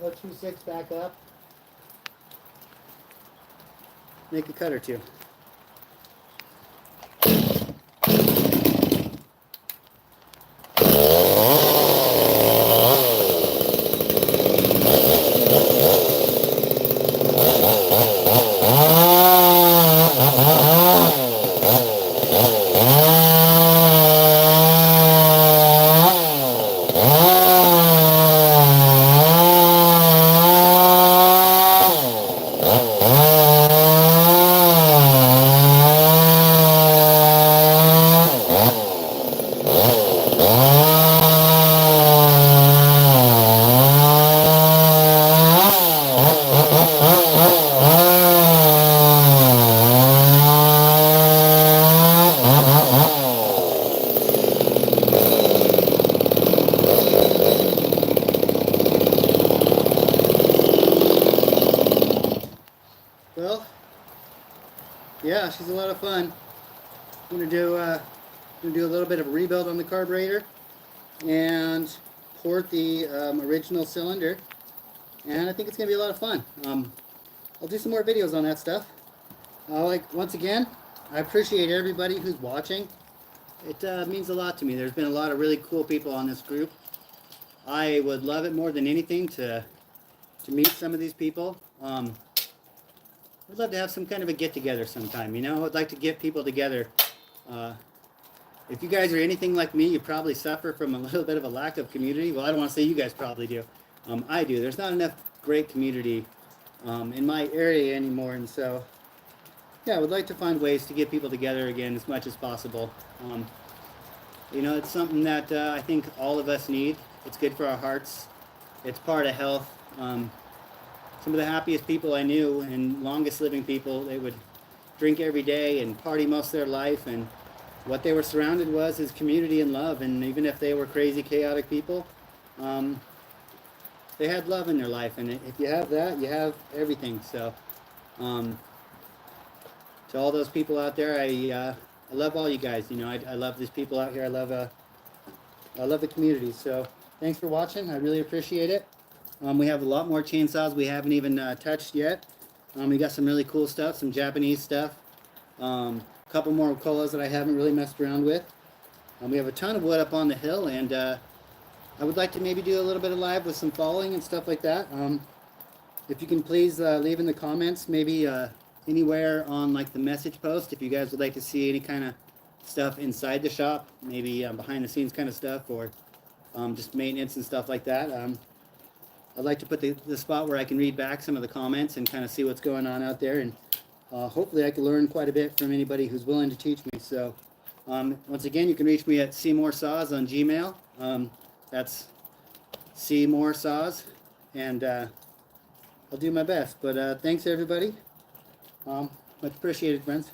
026 back up. Make a cut or two. Well, yeah, she's a lot of fun. I'm gonna do a little bit of a rebuild on the carburetor and port the original cylinder, and I think it's gonna be a lot of fun. I'll do some more videos on that stuff. Once again, I appreciate everybody who's watching. It means a lot to me. There's been a lot of really cool people on this group. I would love it more than anything to meet some of these people. I'd love to have some kind of a get-together sometime, you know? I'd like to get people together. If you guys are anything like me, you probably suffer from a little bit of a lack of community. Well, I don't want to say you guys probably do. I do. There's not enough great community in my area anymore, and so, yeah, I would like to find ways to get people together again as much as possible. You know, it's something that I think all of us need. It's good for our hearts. It's part of health. Some of the happiest people I knew and longest living people, they would drink every day and party most of their life, and what they were surrounded was is community and love. And even if they were crazy, chaotic people, they had love in their life, and if you have that, you have everything. So to all those people out there, I love all you guys. You know, I love these people out here. I love the community. So thanks for watching. I really appreciate it. We have a lot more chainsaws we haven't even touched yet. We got some really cool stuff, some Japanese stuff. A couple more colas that I haven't really messed around with. We have a ton of wood up on the hill, and I would like to maybe do a little bit of live with some falling and stuff like that. If you can please leave in the comments, maybe anywhere on like the message post, if you guys would like to see any kind of stuff inside the shop, maybe behind the scenes kind of stuff, or just maintenance and stuff like that. I'd like to put the spot where I can read back some of the comments and kind of see what's going on out there, and hopefully I can learn quite a bit from anybody who's willing to teach me. So once again, you can reach me at Seymour Saws on Gmail. That's Seymour Saws, and I'll do my best. But thanks everybody. Much appreciated, friends.